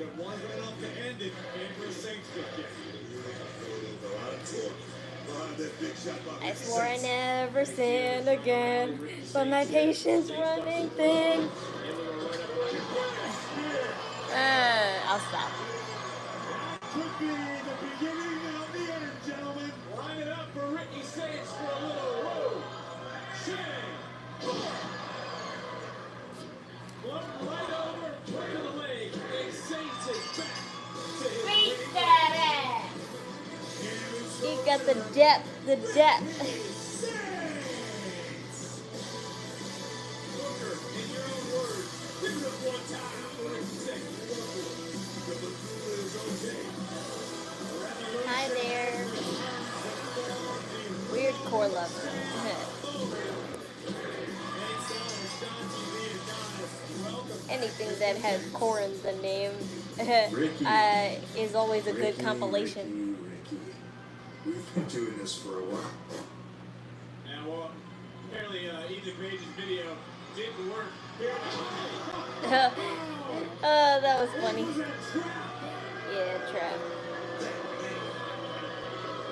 I swore I never sin again, but my patience running thin. I'll stop. Could be the beginning of the end, gentlemen. Line it up for Ricky Sainz for a little roll. Shame. Float right over, right to the leg. And Sainz is back to his Beat that ass! He got the depth. Booker, in your own words, give it up one time for Ricky Sainz. Hi there. Weird core lover. Anything that has core in the name is always a good compilation. We've been doing this for a while. Now, apparently, Ethan Page's video didn't work. Oh, that was funny. Yeah, trap.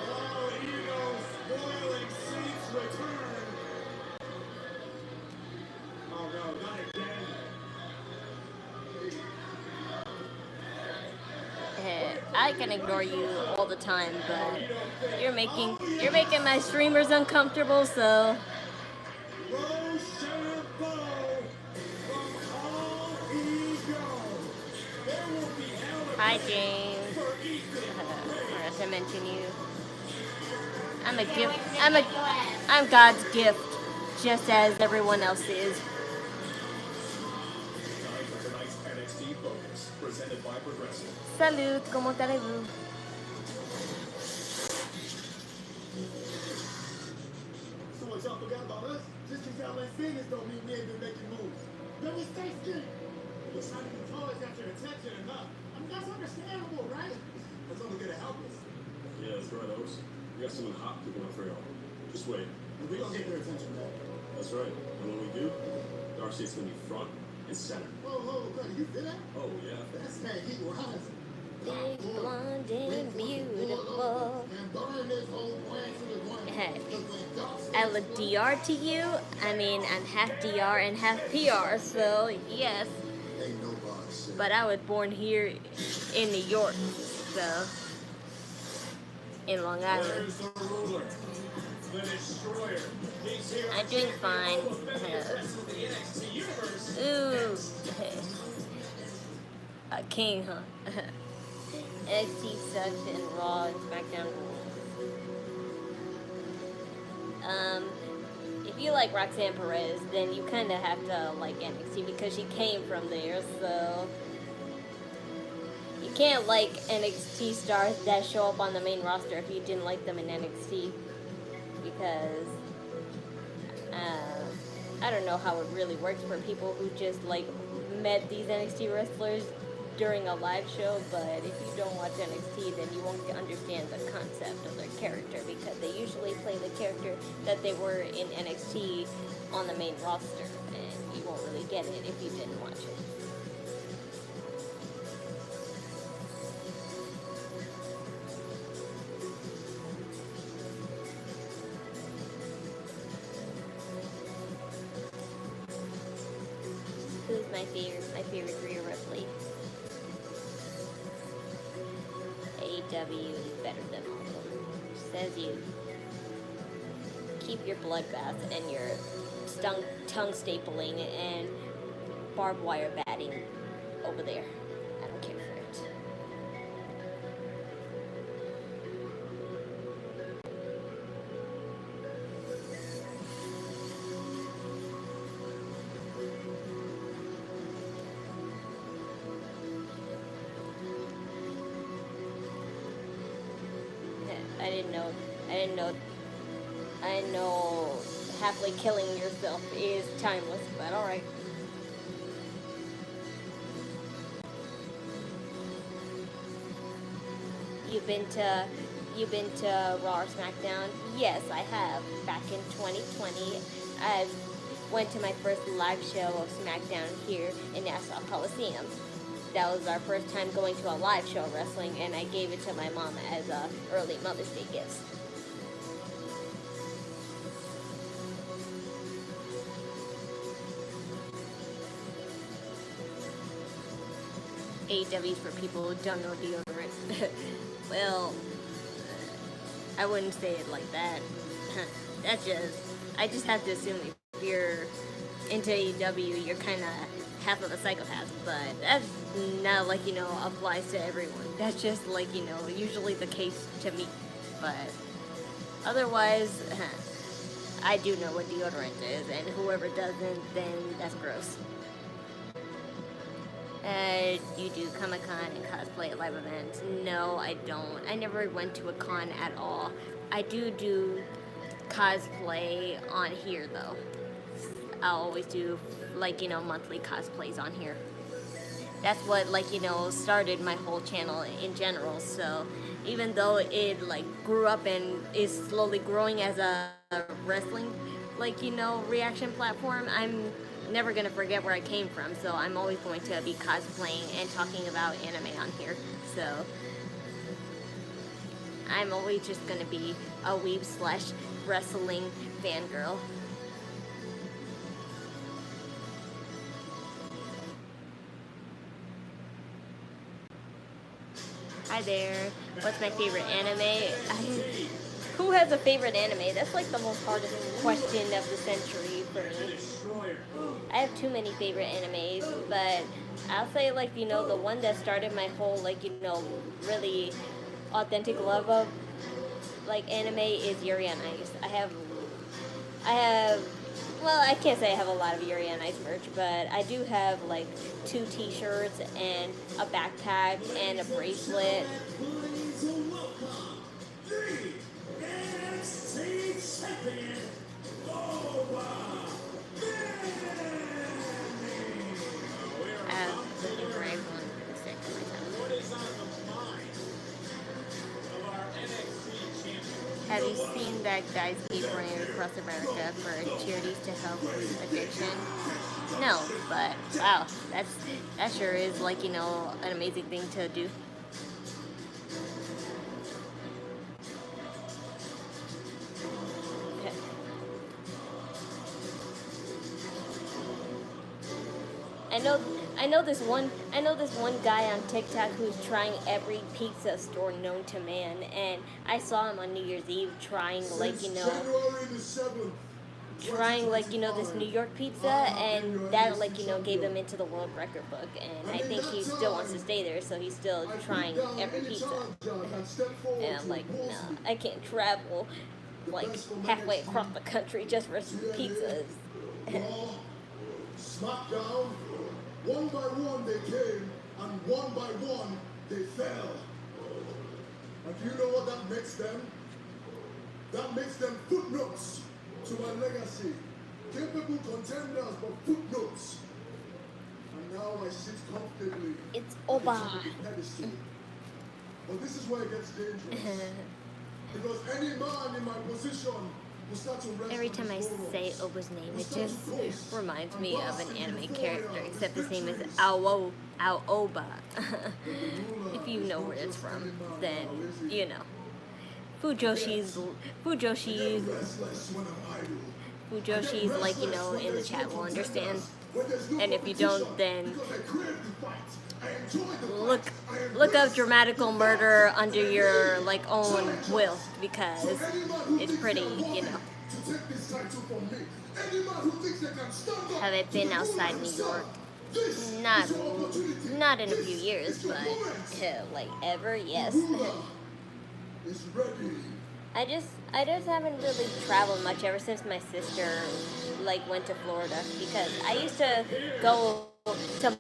Oh, Ego spoiling Saints' return. Oh no, not again. I can ignore you all the time, but you're making my streamers uncomfortable, so. Hi, James. Forgot to mention you. I'm a gift. I'm God's gift, just as everyone else is. Salut, comment allez-vous? But y'all forgot about us. Just because y'all ain't seen this don't mean we ain't been making moves. Then we stay skinny. We're trying to get toys got your attention enough. I mean, that's understandable, right? That's only gonna help us. Yeah, that's right, Oaks. We got someone hot cooking up for y'all. Just wait. And we gonna get their attention back. That's right. And when we do, Darcy's gonna be front and center. Whoa, brother, you feel that? Oh, yeah. That's that heat rising. Big, blonde, and beautiful. And burn this whole plant to the ground. Hey, Because I look DR to you. I mean, I'm half DR and half PR, so yes. ain't no box. But I was born here in New York, so in Long Island. There's the ruler, the destroyer. He's here. I'm doing fine. Ooh, a king, huh? NXT sucks and Raw and SmackDown rules. If you like Roxanne Perez, then you kind of have to like NXT because she came from there, so you can't like NXT stars that show up on the main roster if you didn't like them in NXT, because I don't know how it really works for people who just like met these NXT wrestlers during a live show, but if you don't watch NXT, then you won't understand the concept of their character, because they usually play the character that they were in NXT on the main roster, and you won't really get it if you didn't watch it. Who's my favorite? My favorite Rhea Ripley. AEW is better than all of them. Says you. Keep your bloodbath and your tongue stapling and barbed wire batting over there. I don't care for it. I know halfway killing yourself is timeless, but alright. You've been to Raw or SmackDown? Yes, I have. Back in 2020, I went to my first live show of SmackDown here in Nassau Coliseum. That was our first time going to a live show of wrestling, and I gave it to my mom as a early Mother's Day gift. AEW's for people who don't know deodorant. Well, I wouldn't say it like that. I just have to assume if you're into AEW, you're kind of half of a psychopath, but that's not like, applies to everyone. That's just like, usually the case to me. But otherwise, I do know what deodorant is, and whoever doesn't, then that's gross. You do Comic-Con and cosplay at live events? No, I don't. I never went to a con at all. I do cosplay on here, though. I'll always do, monthly cosplays on here. That's what, started my whole channel in general. So even though it, grew up and is slowly growing as a wrestling, reaction platform, I'm never going to forget where I came from, so I'm always going to be cosplaying and talking about anime on here. So I'm always just going to be a weeb/wrestling fangirl. Hi there. What's my favorite anime? Who has a favorite anime? That's the most hardest question of the century for me. I have too many favorite animes, but I'll say the one that started my whole really authentic love of anime is Yuri on Ice. I can't say I have a lot of Yuri on Ice merch, but I do have 2 t-shirts and a backpack and a bracelet. Looking for everyone to stick to myself. What is on the mind of our NXT champion? Have you seen that guys keep running across America for charities to help with addiction? No, but wow, that sure is like, you know, an amazing thing to do. Okay. I know this one guy on TikTok who's trying every pizza store known to man, and I saw him on New Year's Eve trying like, you know, this New York pizza, and that like, you know, gave him into the world record book, and I think he still wants to stay there, so he's still trying every pizza. And I'm like, no, I can't travel like halfway across the country just for pizzas. SmackDown, one by one they came, and one by one they fell. And you know what that makes them? That makes them footnotes to my legacy. Capable contenders, but footnotes. And now I sit comfortably. It's over. on the pedestal. But this is where it gets dangerous. Because any man in my position will start to rest Every on time I his laurels. say Oba's name, it just reminds me of an anime character, except his name is Aoba. If you know where it's from, then you know. Fujoshi's like, you know, in the chat will understand. And if you don't, then look up dramatical murder under your like own will, because it's pretty, you know. Have I been outside New York? Not in a few years, but like ever, yes. I just haven't really traveled much ever since my sister like went to Florida, because I used to go to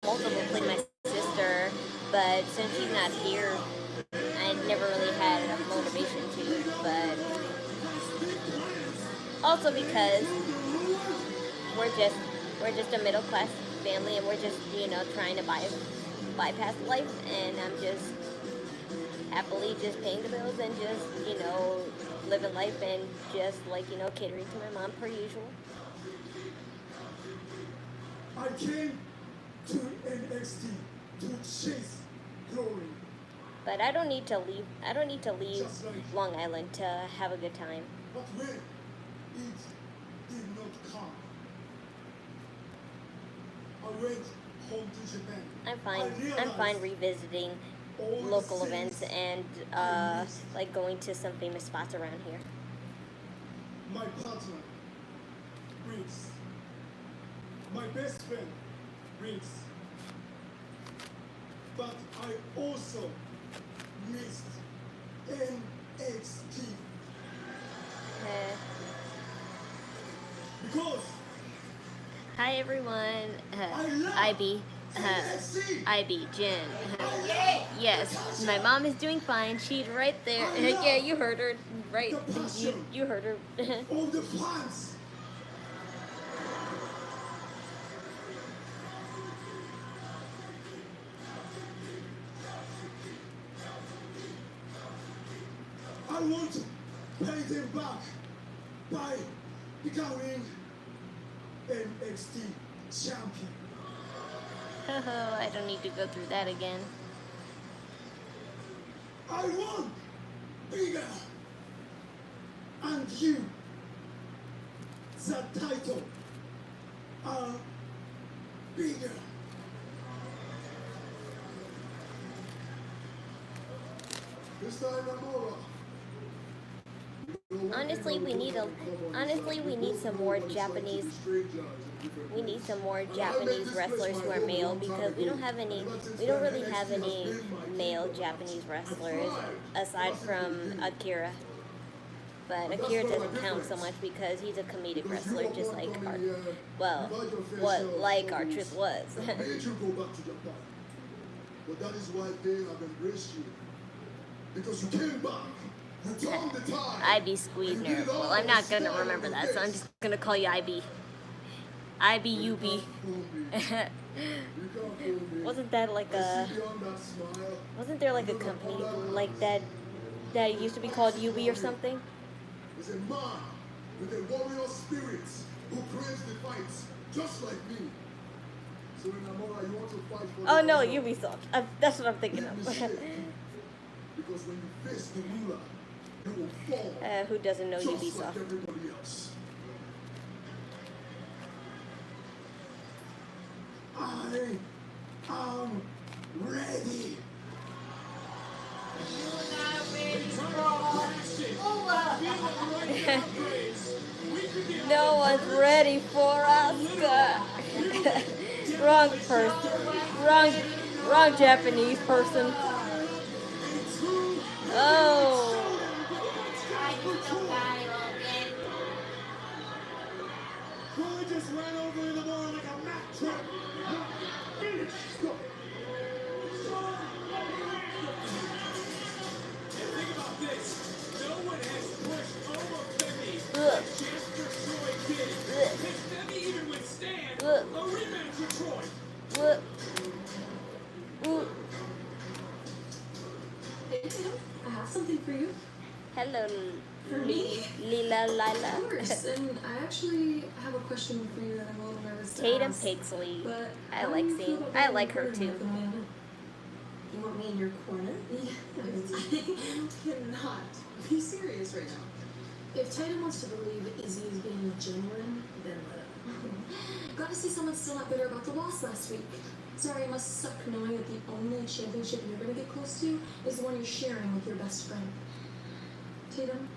multiple places with my sister, but since she's not here, I never really had enough motivation to. But also because we're just a middle class family, and we're just, you know, trying to bypass life, and I'm just happily just paying the bills and just, you know, living life and just like, you know, catering to my mom per usual. I came to NXT to chase glory. But I don't need to leave Long Island to have a good time. But when it did not come, I went home to Japan. I'm fine revisiting local events and like going to some famous spots around here. My partner, Prince. My best friend, Prince. But I also missed NXT. Because Hi everyone, IB, Jen. Yes, my mom is doing fine. She's right there. Yeah, you heard her, right? You heard her. all the plans. I want to pay them back by becoming NXT champion. I don't need to go through that again. I want bigger, and you, the title, are bigger. This time Namora. Honestly, we need some more Japanese. We need some more Japanese wrestlers who are male, because we don't really have any male Japanese wrestlers aside from Akira. But Akira doesn't count so much because he's a comedic wrestler, just like like our truth was. Made you go back to Japan. But that is why they have embraced you. Because you came back IB Squeezner. Well, I'm not gonna remember that, so I'm just gonna call you IB. IBUB. Wasn't that like a? Wasn't there like a company like that that used to be called UB or something? Is a man with a warrior spirit who craves the fights just like me. So in Amora, you want to fight for Oh the no, honor. Ubisoft. That's what I'm thinking of. Because when you face the ruler, you will fall Who doesn't know just Ubisoft? like everybody else. I am ready. No one's ready for Asuka. Wrong person. Wrong Japanese person. Oh. Boy just ran over in the morning like a Mack truck. Finish. Go. And think about this. No one has pushed over Femi. Ugh. Jasper Troy did. Ugh. Can Femi even withstand Ugh. a rematch with Troy? Whoop. Whoop. Hey, Tim, I have something for you. Hello, For me? Lila Of Lila. course, and I actually have a question for you that I'm a little nervous to Tatum ask. Paisley. But I how like do you feel seeing. about I being like her recorded too. at the moment? You want me in your corner? I cannot. Be serious right now. If Titan wants to believe Izzy is being genuine, then let him. Got to see someone still not bitter about the loss last week. Sorry, it must suck knowing that the only championship you're gonna get close to is the one you're sharing with your best friend. Tatum,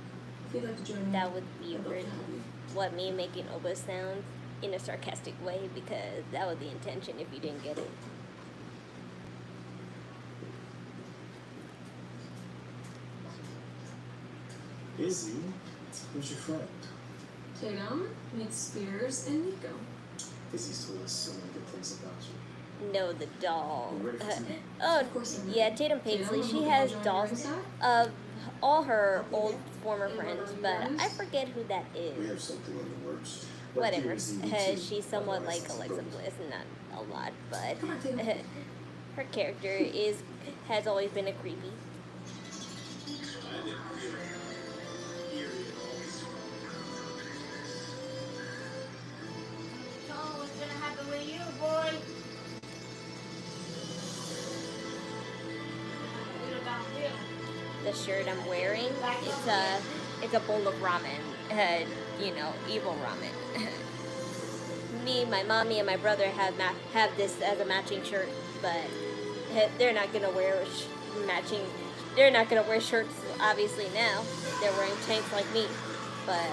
if you'd like to join me, That would be I'd love weird. to have you. What, me making Oba sound in a sarcastic way, because that was the intention if you didn't get it. Izzy, who's your friend? Tatum, meet Spears, and Nico. Izzy's told us so many good things about you. No, the doll. You ready for tonight? Oh, Of course I'm ready. yeah, Tatum Paisley. She has dolls of all her old former friends, but I forget who that We is. have something in the works. Whatever. Izzy, me too. She's somewhat like Otherwise, Alexa it's Bliss, not a lot, but Come on, Tatum. her character has always been a creepy. So what's gonna happen with you, boy? What about him? The shirt I'm wearing, it's a bowl of ramen. Evil ramen. Me, my mommy, and my brother have this as a matching shirt, but they're not gonna wear matching. They're not gonna wear shirts obviously now. They're wearing tanks like me, but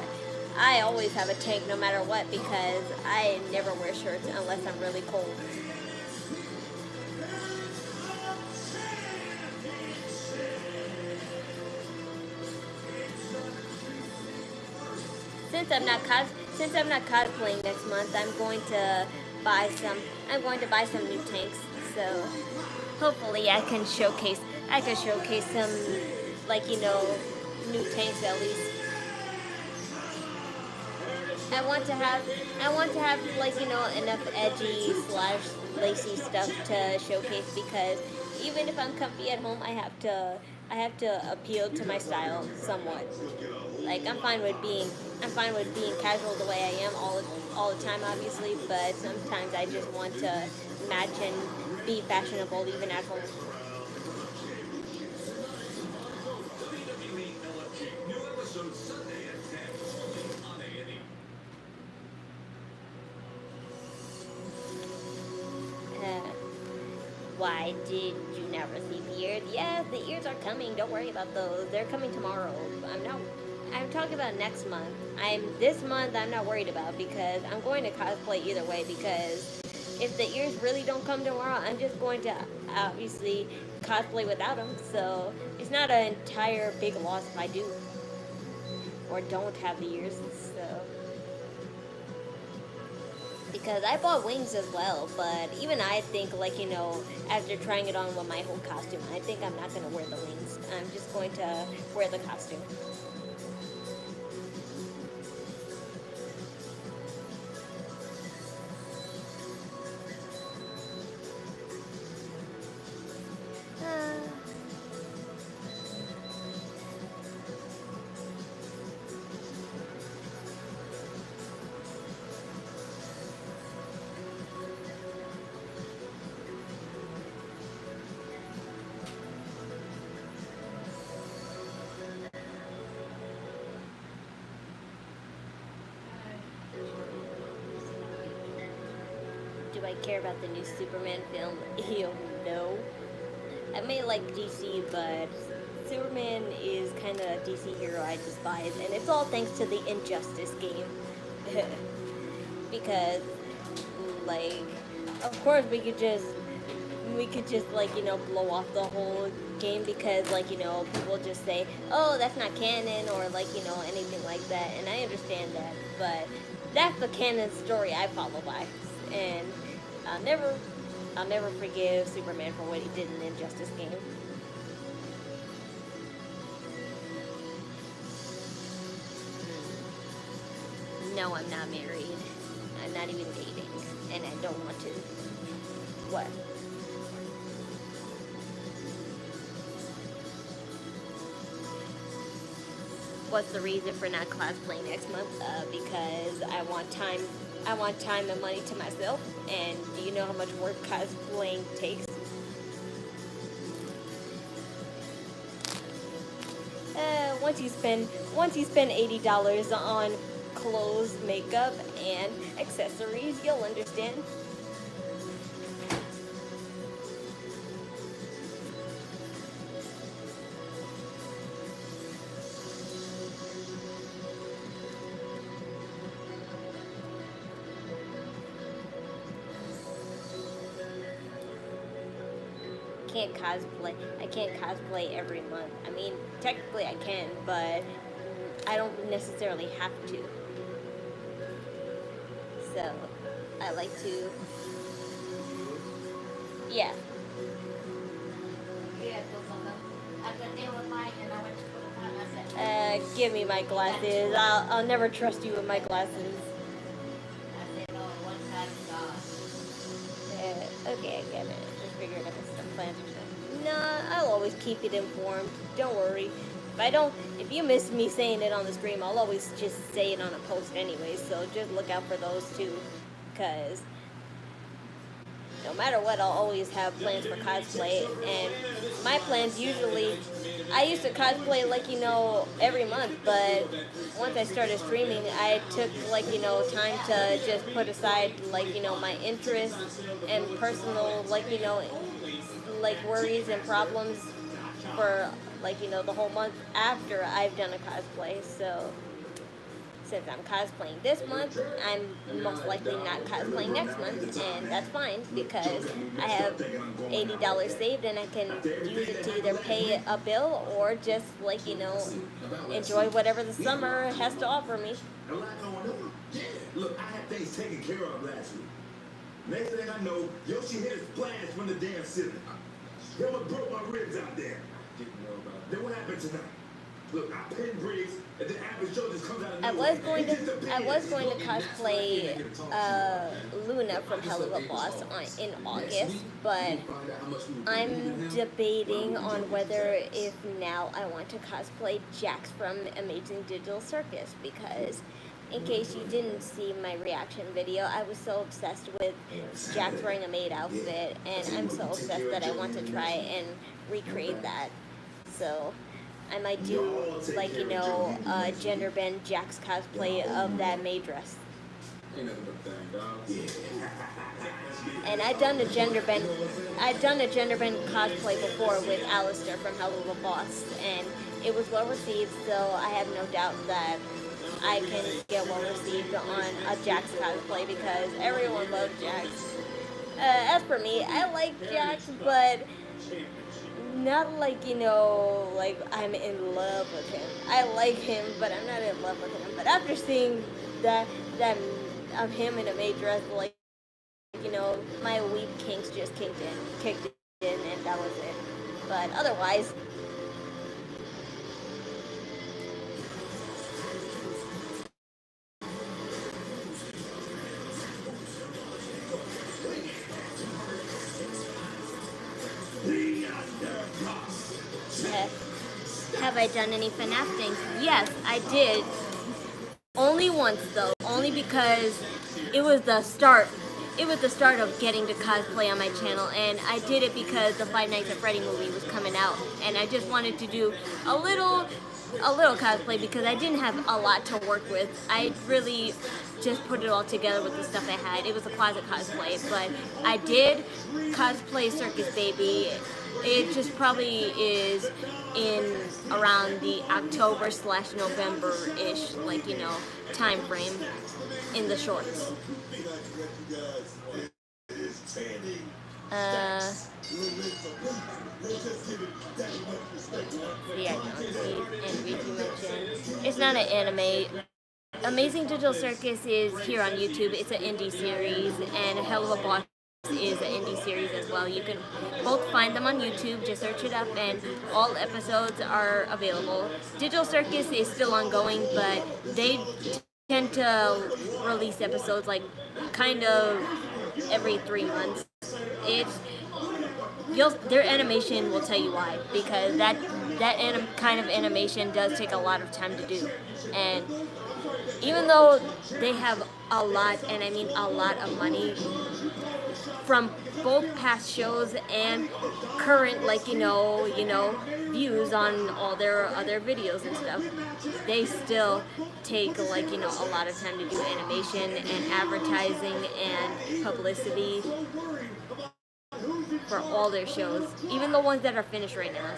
I always have a tank no matter what because I never wear shirts unless I'm really cold. Since I'm not cosplaying next month, I'm going to buy some new tanks. So hopefully I can showcase some new tanks at least. I want to have enough edgy / lacy stuff to showcase because even if I'm comfy at home, I have to appeal to my style somewhat. Like I'm fine with being casual the way I am all the time, obviously, but sometimes I just want to match and be fashionable even at home. WWE LFG. New episode Sunday at 10. Only on A&E. Why did you not receive the ears? Yes, the ears are coming. Don't worry about those. They're coming tomorrow. I'm talking about next month. This month I'm not worried about because I'm going to cosplay either way because if the ears really don't come tomorrow, I'm just going to obviously cosplay without them. So it's not an entire big loss if I do or don't have the ears. So because I bought wings as well, but even I think, like, after trying it on with my whole costume, I think I'm not going to wear the wings. I'm just going to wear the costume. Do I care about the new Superman film? Ew, no. I may like DC, but Superman is kind of a DC hero I despise, and it's all thanks to the Injustice game. Because, like, of course we could just like, blow off the whole game because, like, people just say, oh, that's not canon, or, like, anything like that, and I understand that, but that's the canon story I follow by, and I'll never forgive Superman for what he did in the Injustice game. No, I'm not married. I'm not even dating, and I don't want to. What? What's the reason for not cosplaying next month? Because I want time and money to myself. And do you know how much work cosplaying takes? Once you spend $80 on clothes, makeup, and accessories, you'll understand. I can't cosplay every month. I mean, technically I can, but I don't necessarily have to. So, I like to, yeah. Give me my glasses. I'll never trust you with my glasses. Okay, I get it. Just figured out some plans or something. Nah, I'll always keep it informed. Don't worry. If you miss me saying it on the stream, I'll always just say it on a post anyway. So just look out for those too, because no matter what, I'll always have plans for cosplay. And my plans usually, I used to cosplay like, every month, but once I started streaming, I took like, time to just put aside like, my interests and personal, like, like worries and problems for like, the whole month after I've done a cosplay. So since I'm cosplaying this month, I'm most likely not cosplaying next month, and that's fine because I have $80 saved and I can use it to either pay a bill or just like, enjoy whatever the summer has to offer me. Look, I had things taken care of last week. Next thing I know, Yoshi hit his blast from the damn ceiling. He almost broke my ribs out there. Then what happened tonight? Look, I pinned Briggs, and then after show just comes out of nowhere. I was going to cosplay Luna from Hell of a Boss in August, but I'm debating on whether if now I want to cosplay Jax from Amazing Digital Circus, because in case you didn't see my reaction video, I was so obsessed with Jax wearing a maid outfit, and I'm so obsessed that I want to try and recreate that. So I might do like, gender bend Jax cosplay of that maid dress. And I've done a gender bend cosplay before with Alistair from Hell of a Boss, and it was well received, so I have no doubt that I can get well received on a Jax cosplay because everyone loves Jax. As for me, I like Jax, but not like, like I'm in love with him. I like him, but I'm not in love with him. But after seeing that of him in a maid dress, like, you know, my weeb kinks just kicked in, and that was it. But otherwise, have I done any FNAF things? Yes, I did. Only once though, only because it was the start. It was the start of getting to cosplay on my channel, and I did it because the Five Nights at Freddy movie was coming out, and I just wanted to do a little cosplay because I didn't have a lot to work with. I really just put it all together with the stuff I had. It was a closet cosplay, but I did cosplay Circus Baby. It just probably is in around the October/November-ish, like, you know, time frame in the shorts. Yeah, and Ricky mentioned it's not an anime. Amazing Digital Circus is here on YouTube. It's an indie series, and Hell of a Boss is an indie series as well. You can both find them on YouTube. Just search it up, and all episodes are available. Digital Circus is still ongoing, but they tend to release episodes like kind of every 3 months. Their animation will tell you why, because that kind of animation does take a lot of time to do, and even though they have a lot, and I mean a lot of money from both past shows and current, like, you know, views on all their other videos and stuff, they still take, like, you know, a lot of time to do animation and advertising and publicity for all their shows, even the ones that are finished right now.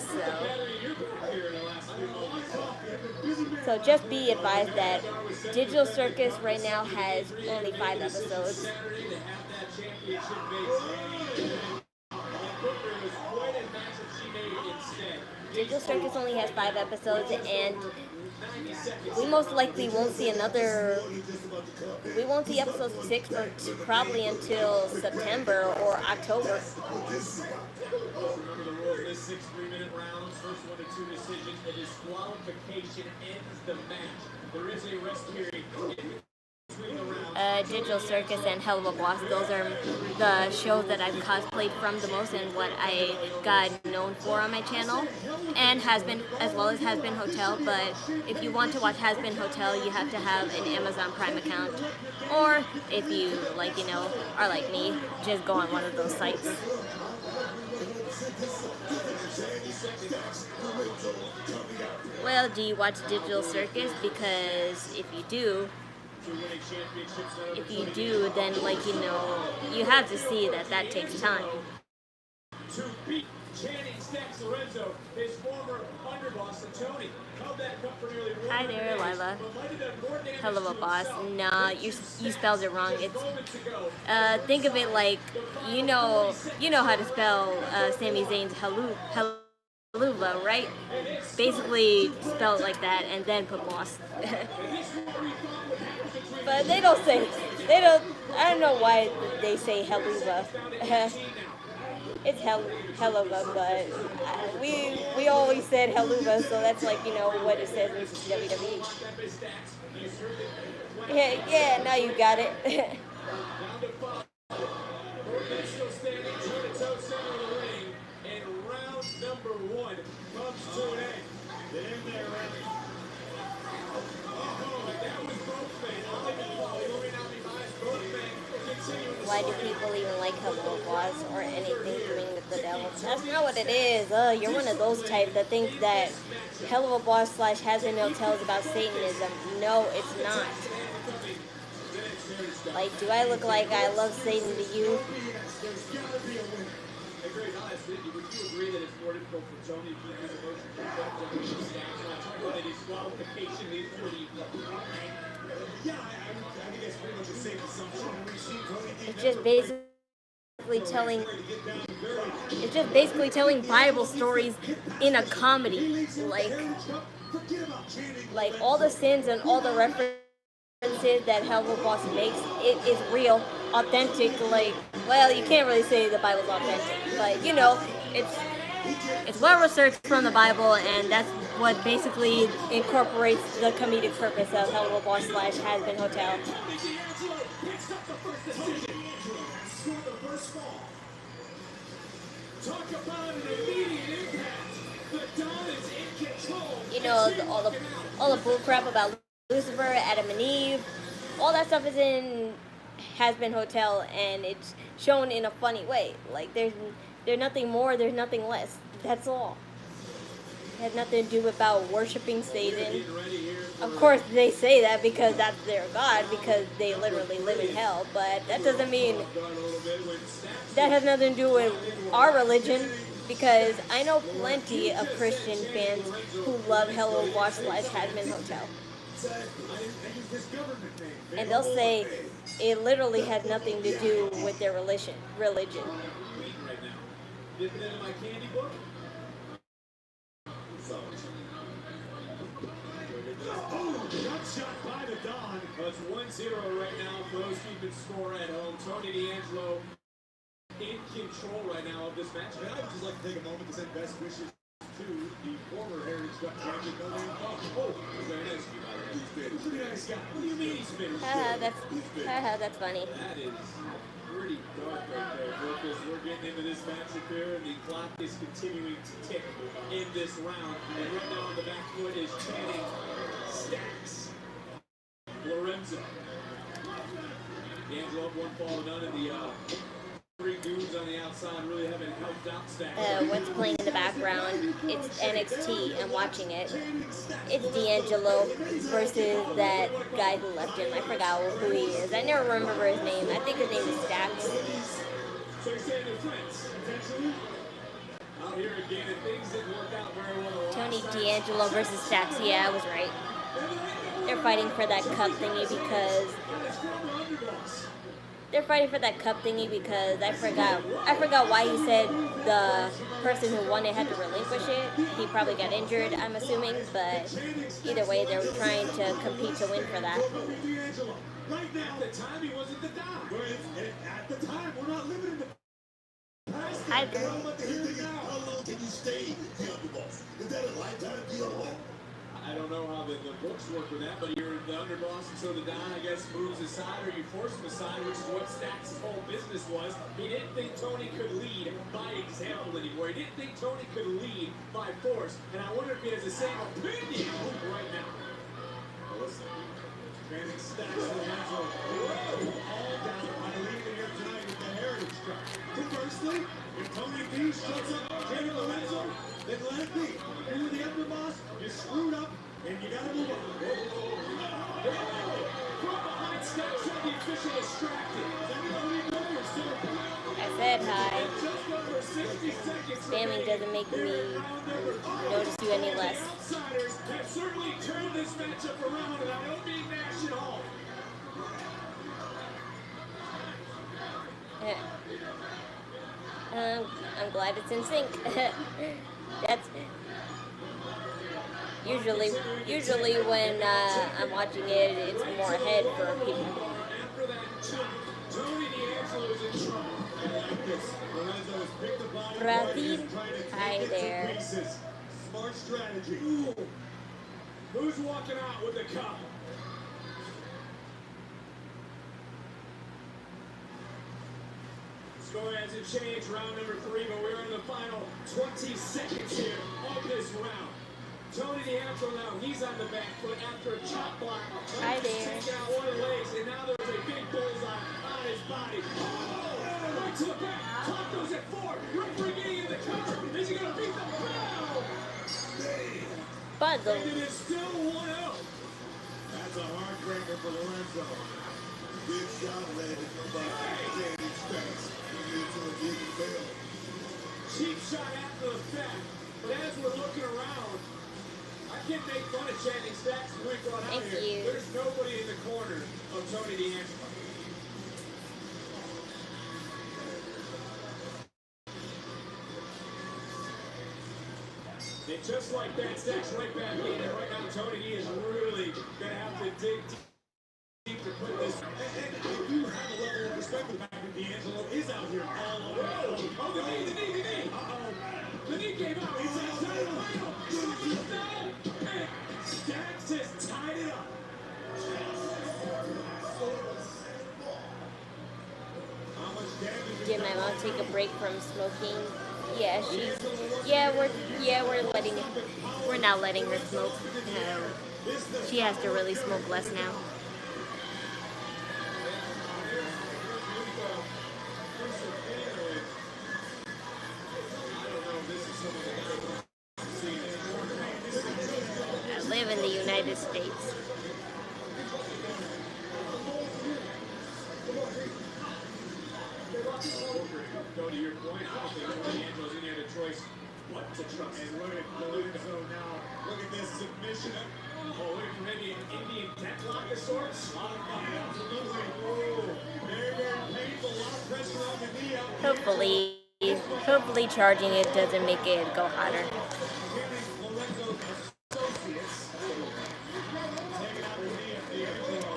So just be advised that Digital Circus right now has only 5 episodes. Digital Circus only has 5 episodes, and we most likely won't see episode 6 for probably until September or October. Remember the rules of this 6 3-minute rounds. First 1 to 2 decisions. A disqualification ends the match. There is a rest period in between the rounds. Digital Circus and Hell of a Boss, those are the shows that I've cosplayed from the most and what I got known for on my channel, and as well as Has Been Hotel. But if you want to watch Has Been Hotel, you have to have an Amazon Prime account, or if you, like, you know, are like me, just go on one of those sites. Well, do you watch Digital Circus? Because if you do, then, like, you know, you have to see that takes time. To beat Channing Stacks Lorenzo, his former underboss, and Tony held that cup for nearly 100 Hi there, days, Lila. but might have done more damage Hell of a to boss. himself Nah, than you himself. spelled it wrong. Just It's moments ago, think of it like you know how to spell Sami Zayn's haluva, right? Basically spell it like that and then put boss. But I don't know why they say haluva. It's haluva, but we always said haluva, so that's, like, you know, what it says in WWE. Yeah, now you got it. still standing toe-to-toe center of the ring, and round number 1 comes to an end. Get in there, Randy. That was both fans. I'll even call it. You may not be biased. Both fans continuing to Why do people even like Hell of a Boss or anything doing with the devil? That's not what it is. You're one of those type that think that Hell of a Boss / Has Been Hotel is about Satanism. No, it's not. Like, do I look like I love Satan to you? Hey, Greg, honestly, would you agree that it's more difficult for Tony to keep his emotions controlled than Stacks? When I talk about a disqualification, these 40 Yeah, I think that's pretty much a safe assumption. We've seen Tony It's just basically telling Bible stories in a comedy. Like all the sins and all the references that Hell of a Boss makes, it is real, authentic. Like, well, you can't really say the Bible's authentic, but you know, it's well researched from the Bible, and that's what basically incorporates the comedic purpose of Hell of a Boss slash Has Been Hotel. Talk about an immediate impact. The Dawn is in control. You know, all the bull crap about Lucifer, Adam and Eve, all that stuff is in Has Been Hotel, and it's shown in a funny way. Like there's nothing more, there's nothing less. That's all. It has nothing to do about worshiping Satan. Of course, they say that because that's their God, because they literally live in hell. But that doesn't mean that has nothing to do with our religion. Because I know plenty of Christian fans who love Hello Watch slash Has Been Hotel. And they'll say it literally has nothing to do with their religion. Shot by the Dawn. It's 1-0 right now for those keeping score at home. Tony D'Angelo in control right now of this match. And I would just like to take a moment to send best wishes to the former Heritage Cup champion, no name Buck. Oh, very nice of you, by the way. He's been Pretty nice guy. What do you mean he's been? That's funny. That is pretty dark right there, Lucas. We're getting into this matchup here, and the clock is continuing to tick in this round. And right now on the back foot is Channing Stacks Lorenzo. D'Angelo up 1 fall to none, and the three dudes on the outside really haven't helped out Stacks. What's playing in the background? It's NXT. I'm watching it. It's D'Angelo versus that guy who left him. I forgot who he is. I never remember his name. I think his name is Stacks. So you're saying they're friends, potentially? Out here again, and things didn't work out very well. Tony D'Angelo versus Stacks. Yeah, I was right. They're fighting for that cup thingy because I forgot why he said the person who won it had to relinquish it. He probably got injured, I'm assuming, but either way, they were trying to compete to win for that. Right now, at the time, he wasn't the Don. At the time, we're not living in the past. Hi there. How long can you stay the underboss? Is that a lifetime deal? I don't know how the books work with that, but you're the underboss until the Don, I guess, moves aside or you force him aside, which is what Stacks' whole business was. He didn't think Tony could lead by example anymore. He didn't think Tony could lead by force. And I wonder if he has the same opinion right now. Well, listen, Channing Stacks Lorenzo all down by leaving here tonight with the Heritage Cup. Conversely, if Tony B shows up, Channing Lorenzo, then let it be. You're the underboss, you're screwed up, and you gotta move on. From behind Stacks, the official distracted. I said hi. Spamming doesn't make me notice you any less. Outsiders have certainly turned this matchup around, and I don't mean Nash at all. I'm glad it's in sync. That's usually when I'm watching it, it's more ahead for people. After that, Tony D'Angelo is in trouble. Brazil, hi there. Smart strategy. Ooh. Who's walking out with the cup? Score hasn't changed, round number 3, but we're in the final 20 seconds here of this round. Tony D'Angelo now, he's on the back foot after a chop block. Hi there. Taking out one of the legs, and now there's a big bullseye on his body. Oh, right to the back. Clock goes at 4. Referee getting in the cover. Is he going to beat the bell? Puzzle. And it is still 1-0. That's a heartbreaker for Lorenzo. Big shot landed by Channing Stacks. Into a deep bell. Cheap shot after the fact. But as we're looking around, I can't make fun of Channing Stacks when we brought out Thank here. you. There's nobody in the corner of Tony D'Angelo. And just like that, Stacks right back in. And right now, Tony D is really going to have to dig deep. do have a level of respect for the fact that D'Angelo is out here all alone. Oh, the knee. Uh-oh. The knee came out. It's outside the final. And Stacks has tied it up. How much damage is Did my mom take a break from smoking? Yeah, we're not letting her smoke. She has to really smoke less now. I live in the United States. Go to your point. I don't think D'Angelo's any other choice but to trust. And look at Lorenzo now. Look at this submission. Oh, looking for maybe an Indian deathlock of sorts. A lot of fun. Absolutely. Oh, very, very painful. A lot of pressure on the knee out there. Hopefully charging it doesn't make it go hotter. Lorenzo's associates taking out the knee of D'Angelo.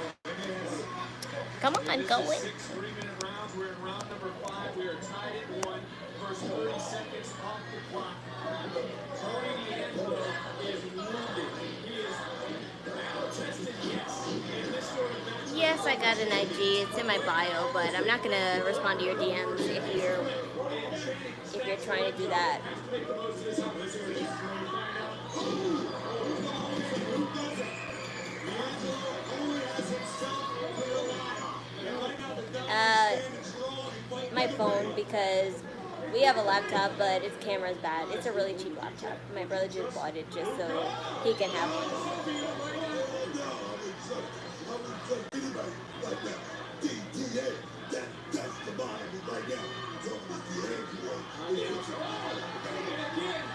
Come on, go in. 6 3-minute rounds. We're in round number 5. We are tied at 1. First 30 seconds off the clock. Tony D'Angelo is wounded. He is battle tested, yes. In this sort of match. Yes, I got an IG. It's in my bio, but I'm not gonna respond to your DMs if you're trying to do that. My phone, because we have a laptop, but its camera's bad. It's a really cheap laptop. My brother just bought it just so he can have one. That's the bottom right now.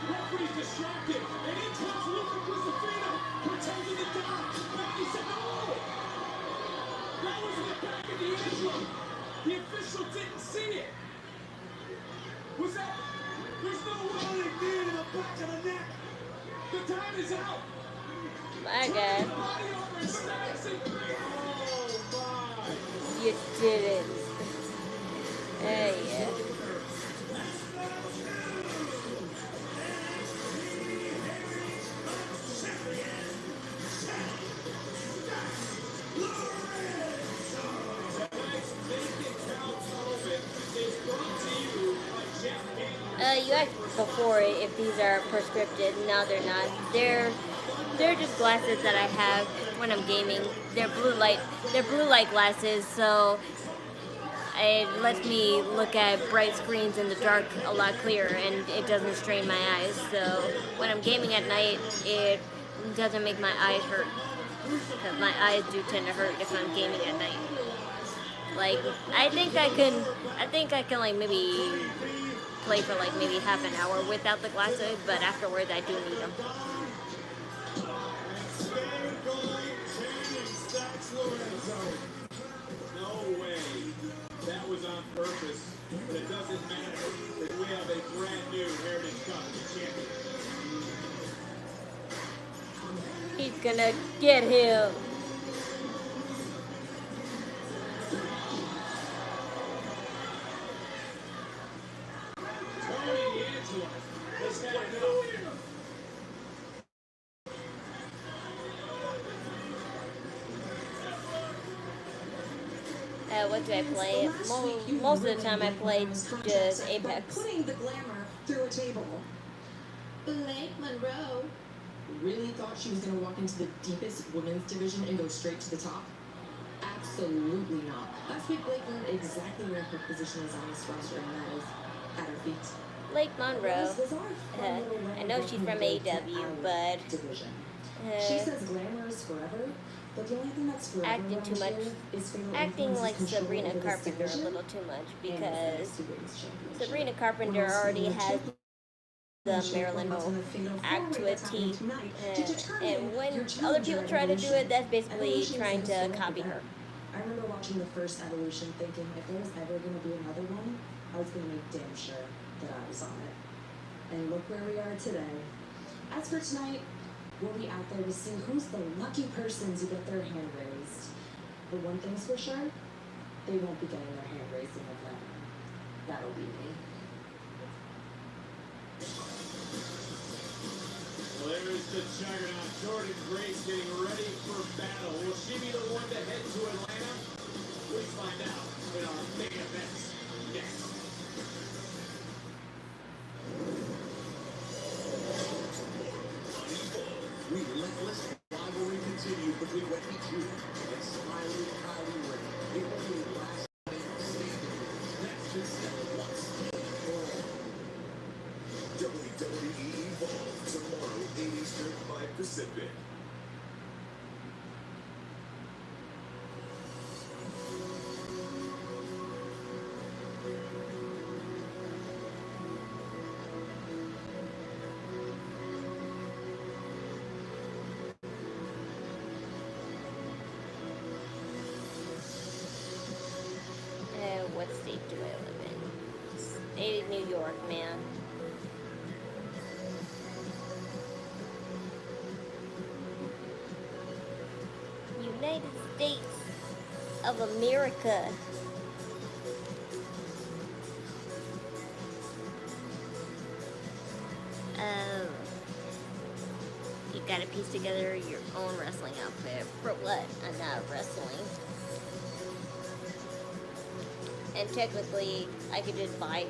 Referee's distracted, and in comes Luca Cristofino, pretending to dodge. He said no! That was in the back of D'Angelo. The official didn't see it. Was that? There's no running knee in the back of the neck. The time is out. My God. Body over Stacks and oh my! You did it. Hey, yeah. You asked before if these are prescripted. No, they're not. They're just glasses that I have when I'm gaming. They're blue light glasses, so it lets me look at bright screens in the dark a lot clearer, and it doesn't strain my eyes. So when I'm gaming at night, it doesn't make my eyes hurt, because my eyes do tend to hurt if I'm gaming at night. Like, I think I can like maybe play for like maybe half an hour without the glasses, but afterwards I do need them. No way. That was on purpose, but it doesn't matter. We have a brand new Heritage Cup champion. He's gonna get him. What do I play? Most of the time I play just Apex. Putting the glamour through a table. Blake Monroe really thought she was going to walk into the deepest women's division and go straight to the top? Absolutely not. Last week, Blake learned exactly where her position is on this roster, and that is at her feet. Blake Monroe. I know she's from AEW, but she says glamour is forever, but the only thing that's forever acting too much, acting like Sabrina Carpenter a little too much, because Sabrina Carpenter already has the Marilyn Monroe act to a T, and when other people try to do it, that's basically trying to copy her. I remember watching the first Evolution thinking if there was ever going to be another one, I was going to make damn sure that I was on it. And look where we are today. As for tonight, we'll be out there to see who's the lucky person to get their hand raised. But one thing's for sure, they won't be getting their hand raised in the ground. That'll be me. Well, there's the juggernaut, Jordan Grace, getting ready for battle. Will she be the one to head to Atlanta? Please find out in our main events next. Relentless rivalry continues between Wendy Chu and Smiley Kylie Ray. It will be the last man standing. That's just once and for all. WWE Evolve tomorrow, 8 Eastern, 5 Pacific. What state do I live in? State of New York, man. United States of America. You gotta piece together your own wrestling outfit. For what? I'm not wrestling. And technically, I could just buy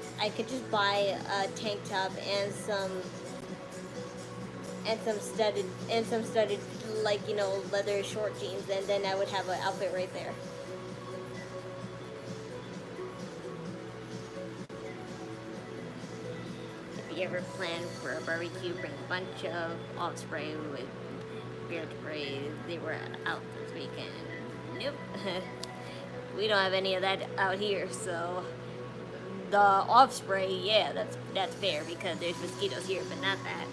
a tank top and some studded, like, you know, leather short jeans, and then I would have an outfit right there. If you ever plan for a barbecue, bring a bunch of Osprey with beard spray. They were out this weekend. Nope. We don't have any of that out here, so the off spray, yeah, that's fair because there's mosquitoes here, but not that.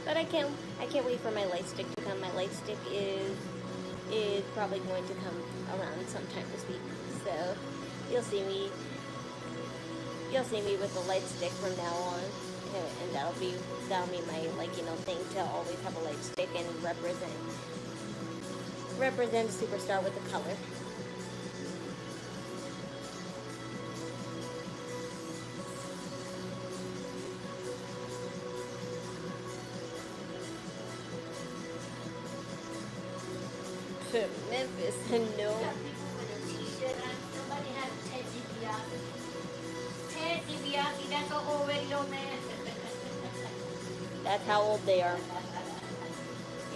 But I can't wait for my light stick to come. My light stick is probably going to come around sometime this week. So you'll see me with the light stick from now on, and that'll be my, like, you know, thing to always have a light stick and represent Superstar with the color. Memphis, no. Somebody has Ted DiBiase. Ted DiBiase, that's an old radio man. That's how old they are.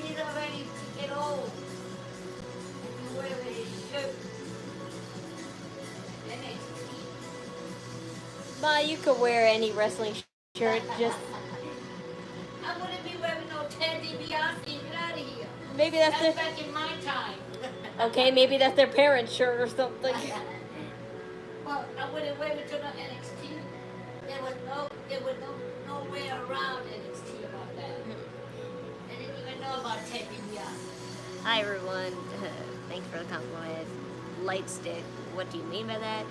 He's already get old. If you wear his shirt. Ma, you could wear any wrestling shirt, just I wouldn't be wearing no Ted DiBiase. Get out of here. maybe that's That's back in my time. okay, maybe that's their parents' shirt or something. Well, I wouldn't wear it to the NXT. There was no way around NXT about that. I didn't even know about Ted DiBiase. Hi everyone, thanks for the compliment. Light stick, what do you mean by that?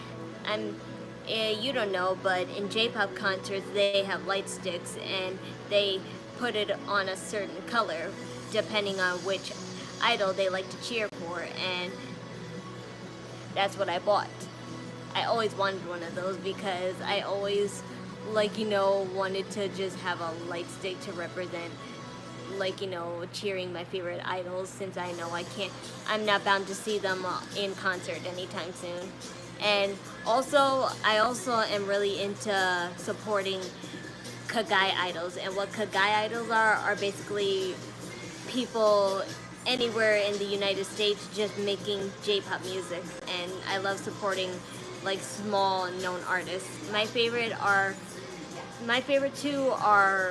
You don't know, but in J-pop concerts they have light sticks and they put it on a certain color depending on which idol they like to cheer for, and that's what I bought. I always wanted one of those because I always, like, you know, wanted to just have a light stick to represent, like, you know, cheering my favorite idols, since I know I'm not bound to see them in concert anytime soon. And also, I also am really into supporting Kagai idols, and what Kagai idols are basically people anywhere in the United States just making J-pop music, and I love supporting, like, small known artists. My favorite two are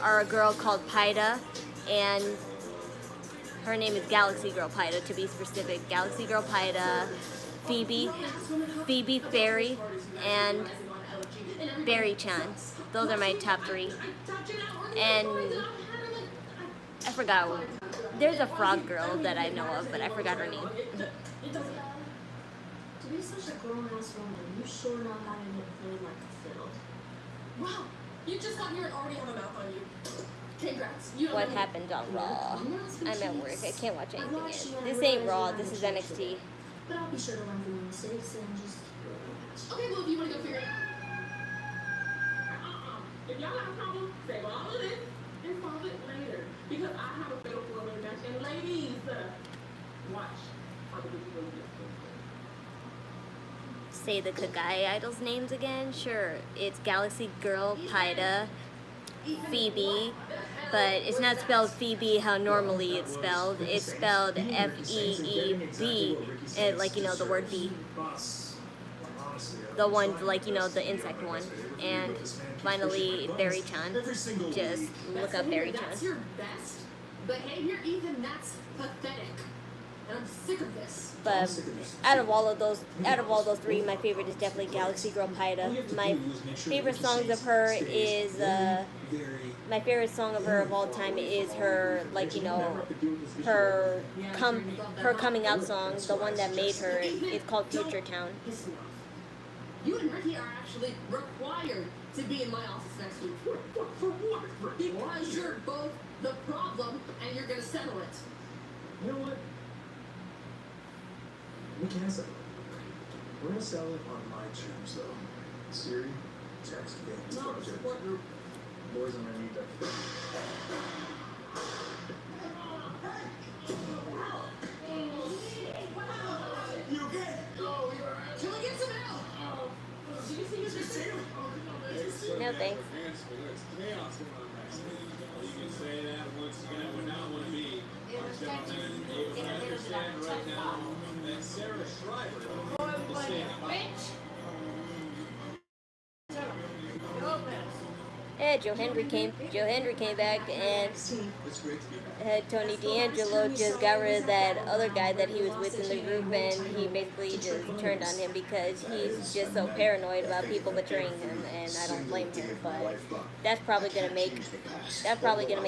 a girl called Paida, and her name is Galaxy Girl Paida, to be specific. Galaxy Girl Paida, Phoebe Fairy, and Berry Chan. Those are my top three. And I forgot. There's a frog girl that I know of, but I forgot her name. To be such a grown-ass woman, you sure know how to play like a fiddle. Wow, you just got here and already have a mouth on you. Congrats. You don't What know happened on Raw? me. I'm at work. I can't watch anything yet. This ain't Raw. This is NXT. But I'll be sure to learn from my mistakes and just... Okay, well, if you want to go figure it out. If y'all have a problem, save all of this and solve it later. Because I have a fatal four-way match. And ladies, watch how the people go get Say the Pikay idols' names again? Sure. It's Galaxy Girl, Pyda, Phoebe, but it's not spelled Phoebe how normally it's spelled. It's spelled F-E-E-B, like, you know, the word bee. The one, like, you know, the insect one. And finally, Berry-chan. Just look up Berry-chan. That's your best behavior, Ethan. That's pathetic. And I'm sick of this. But out of all those three, my favorite is definitely Galaxy Girl Pyda. My favorite songs of her is my favorite song of her of all time is her, like, you know, her coming out song, the one that made her. It's called Future Town. You and Ricky are actually required to be in my office next week. For what? Because you're both the problem and you're gonna settle it. You know what? We can sell it. We're gonna sell it on my terms, though. Siri, text, games, project. Boys, I'm gonna need that. You okay? Oh, you're right. Can we get some help? Do you see his receipt? No thanks. Chaos going on next. You can say that once again, I would not want to be. Understand right now that Sarah Schreiber is saying Yeah, Joe Hendry came back, and Tony D'Angelo just got rid of that other guy that he was with in the group, and he basically just turned on him because he's just so paranoid about people betraying him, and I don't blame him. But that's probably gonna make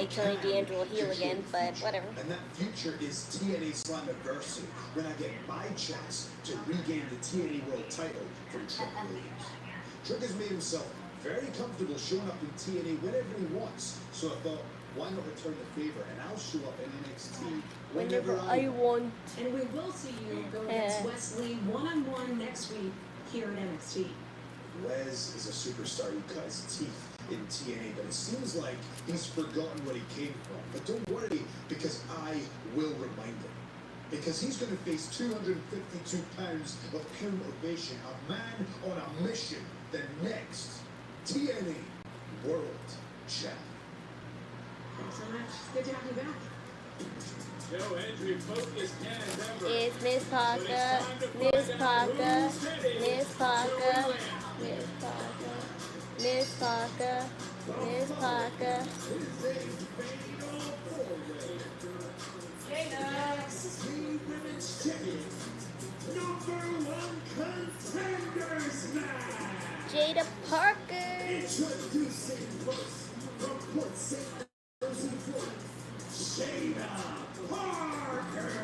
Tony D'Angelo heel again. But whatever. And that future is TNA Slammiversary, when I get my chance to regain the TNA World title from Trick Williams. Trick has made himself very comfortable showing up in TNA whenever he wants. So I thought, why not return the favor? And I'll show up in NXT whenever I want. And we will see you go against Wesley one-on-one next week here at NXT. Wes is a superstar who cut his teeth in TNA, but it seems like he's forgotten where he came from. But don't worry, because I will remind him. Because he's going to face 252 pounds of pure motivation, a man on a mission, the next TNA World Champ. Thanks so much. Good to have you back. Joe Hendry focused as ever. It's Miss Parker, Miss Parker, Miss Parker, Miss Parker, Miss Parker, Miss Parker. Jada Parker. Introducing first from Port St. Lucie, Florida, Jada Parker.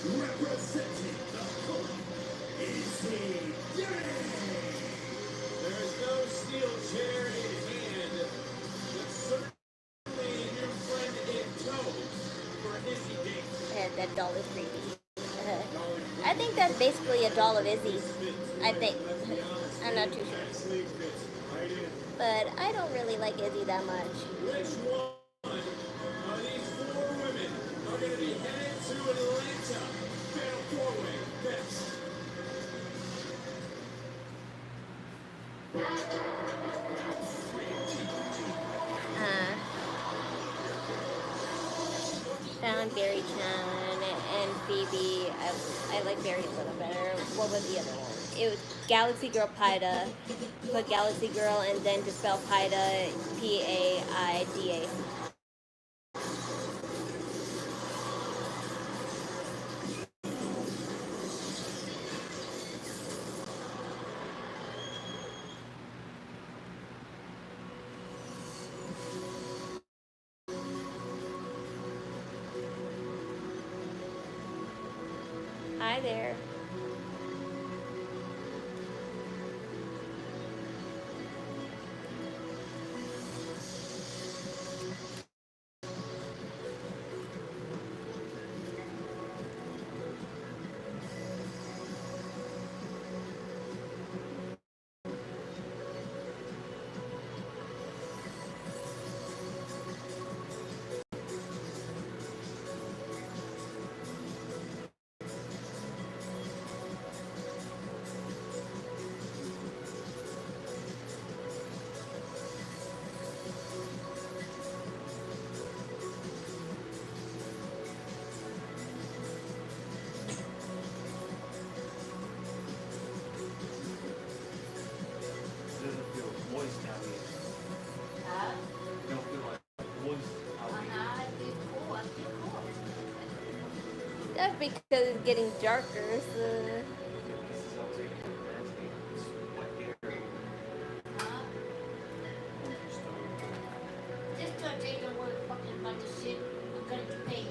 Representing the home is the There is no steel chair in hand, but certainly your friend in tow for Izzy Gates. That doll is creepy. I think that's basically a doll of Izzy. I think. I'm not too sure. But I don't really like Izzy that much. Which one going to be headed to Atlanta. Fatal four-way next. Found Barry Chan and Phoebe. I like Barry a little better. What was the other one? It was Galaxy Girl Paida. Put Galaxy Girl and then to spell Paida, Paida. Hi there. Doesn't feel moist out here. Don't feel like moist out here. That's because it's getting darker. So. Just gonna take a word fucking bunch of shit. I'm gonna be paid.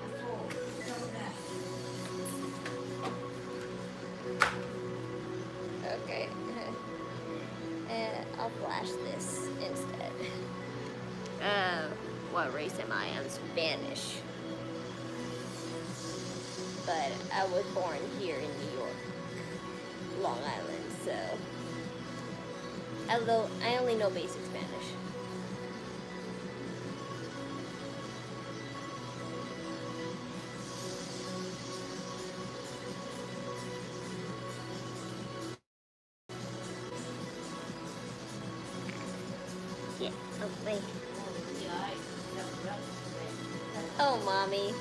That's all. Know that. Okay. I'll flash this instead. What race am I? I'm Spanish. But I was born here in New York, Long Island, so I only know basic Spanish. Yeah, okay. Oh, mommy.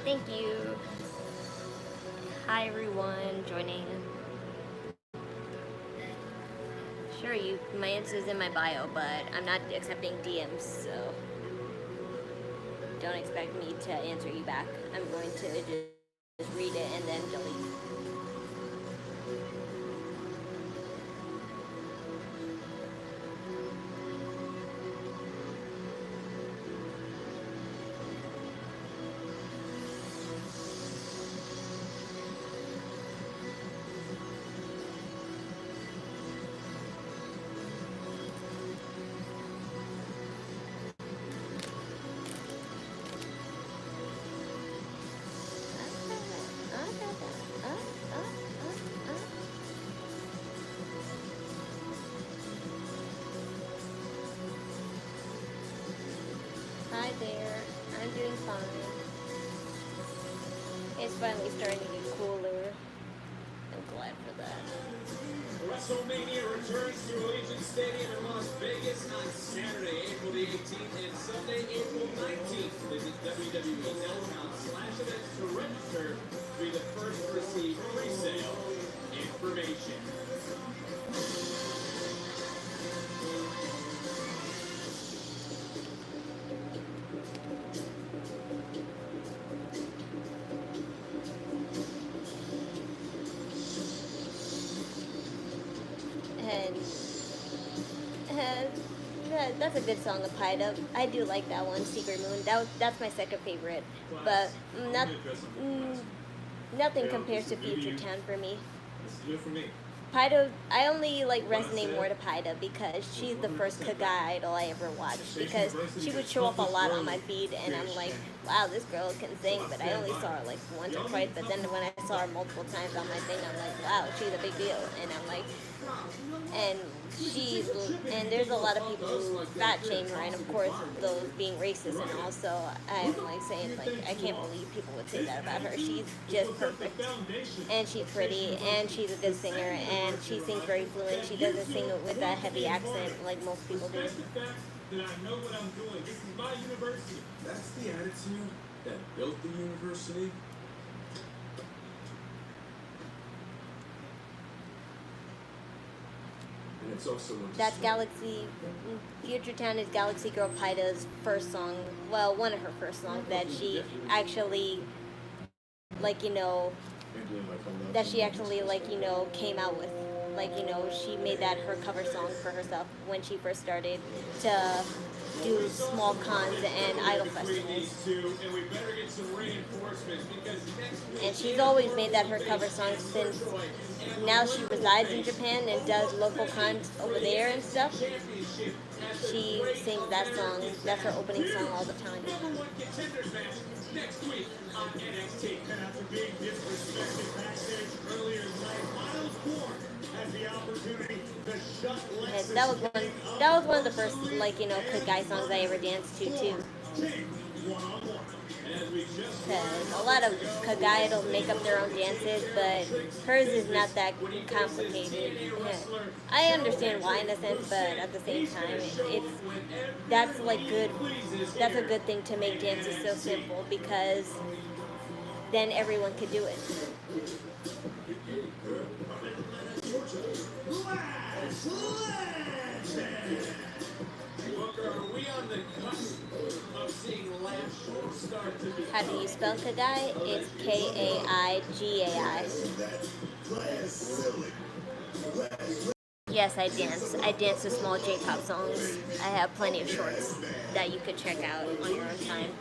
Thank you. Hi everyone joining. Sure, my answer's in my bio, but I'm not accepting DMs, so don't expect me to answer you back. I'm going to just read it and then delete. Hi there, I'm doing fine. It's finally starting to get cooler. I'm glad for that. WrestleMania returns to Allegiant Stadium in Las Vegas on Saturday, April the 18th and Sunday, April 19th. Visit WWE.com/events to register to be the first to receive pre-sale information. And that's a good song of Pida. I do like that one, Secret Moon. That's my second favorite, but nothing compares to Future Town for me. This is good for me. Pida, I only like resonate more to Pida because she's the first Kagai idol I ever watched. Because she would show up a lot on my feed, and I'm like, wow, this girl can sing. But I only saw her like once or twice. But then when I saw her multiple times on my thing, I'm like, wow, she's a big deal. And I'm like, and there's a lot of people who fat shame her, and of course those being racist and all. So I'm like saying, like, I can't believe people would say that about her. She's just perfect, and she's pretty, and she's a good singer, and she sings very fluent. She doesn't sing it with a heavy accent like most people do. That I know what I'm doing. This is my university. That's the attitude that built the university. And it's also That's Galaxy. Future Town is Galaxy Girl Pida's first song. Well, one of her first songs that she actually, like, you know, came out with. Like, you know, she made that her cover song for herself when she first started to do small cons and idol festivals. And she's always made that her cover song since now she resides in Japan and does local cons over there and stuff. She sings that song. That's her opening song all the time. Next week on NXT. And after being disrespected backstage earlier tonight, Miles Warren has the opportunity to shut Lex. That was one of the first, like, you know, Kagai songs I ever danced to too. Because a lot of Kagai idols make up their own dances, but hers is not that complicated. Yeah. I understand why in a sense, but at the same time, that's a good thing to make dances so simple, because then everyone could do it. How do you spell Kagai? It's Kaigai. Yes, I dance. I dance to small J-pop songs. I have plenty of shorts that you could check out on your own time.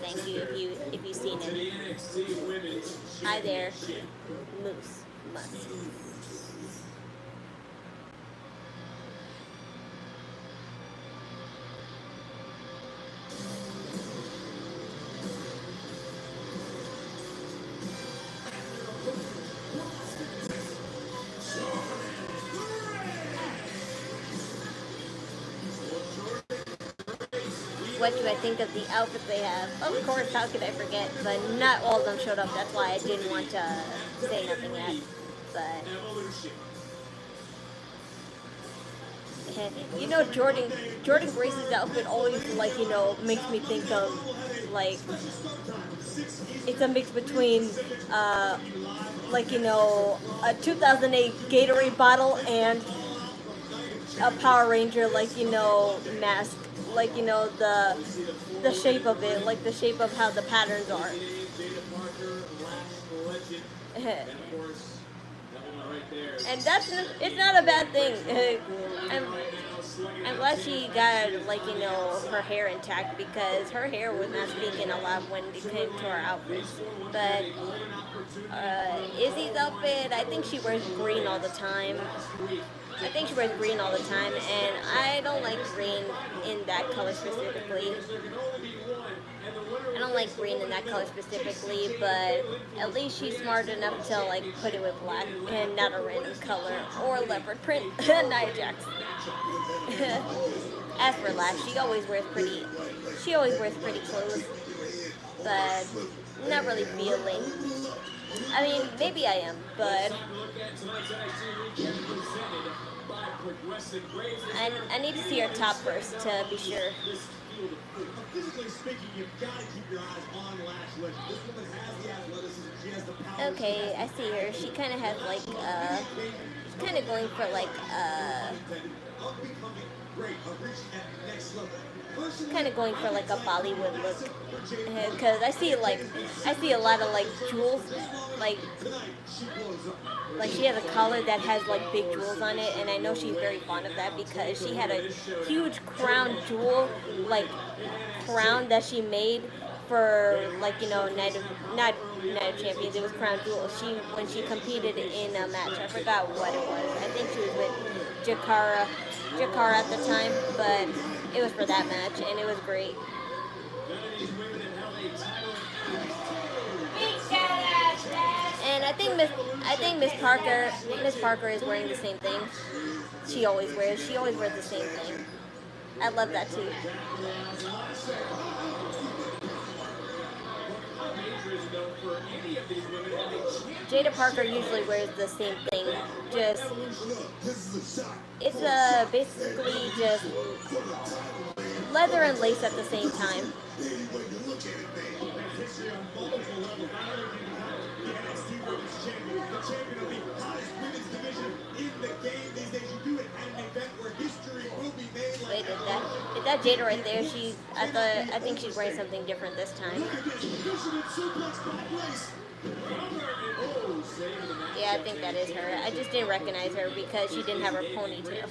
Thank you if you've seen it. Hi there, Moose. What do I think of the outfits they have? Of course, how could I forget? But not all of them showed up. That's why I didn't want to say nothing yet. But you know, Jordan Grace's outfit always, like, you know, makes me think of, like, it's a mix between like, you know, a 2008 Gatorade bottle and a Power Ranger, like, you know, mask. Like, you know, the shape of it, like the shape of how the patterns are. And it's not a bad thing. I'm glad she got, like, you know, her hair intact, because her hair was not speaking a lot when it came to her outfits. But Izzy's outfit, I think she wears green all the time. And I don't like green in that color specifically. But at least she's smart enough to, like, put it with black and not a random color or leopard print. Nia Jax. As for Lash, she always wears pretty clothes, but not really feeling. I mean, maybe I am, but I need to see her top first to be sure. Physically speaking, you've got to keep your eyes on Lash Legend. This woman has the athleticism. She has the power. Okay, I see her. She kind of has, like, she's kind of going for, like, of becoming great, of reaching that next level. kind of going for like a Bollywood look, because I see a lot of like jewels, like she has a collar that has like big jewels on it, and I know she's very fond of that because she had a huge crown jewel, like crown that she made for like not Night of Champions. It was Crown Jewel. When she competed in a match, I forgot what it was. I think she was with Jakara at the time, but it was for that match, and it was great. And I think Miss Parker is wearing the same thing. She always wears the same thing. I love that too. Jada Parker usually wears the same thing. It's basically just leather and lace at the same time. Wait, is that Jada right there? I think she's wearing something different this time. Yeah, I think that is her. I just didn't recognize her because she didn't have her ponytail.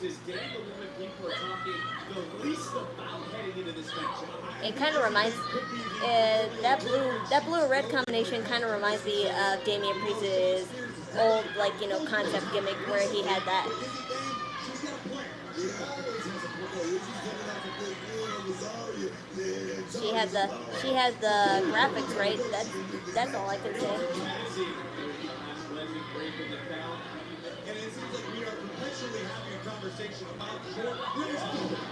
It kind of reminds that blue and red combination kind of reminds me of Damian Priest's old concept gimmick where he had that. She had the graphics right. That's all I can say. And it seems like we are perpetually having a conversation about short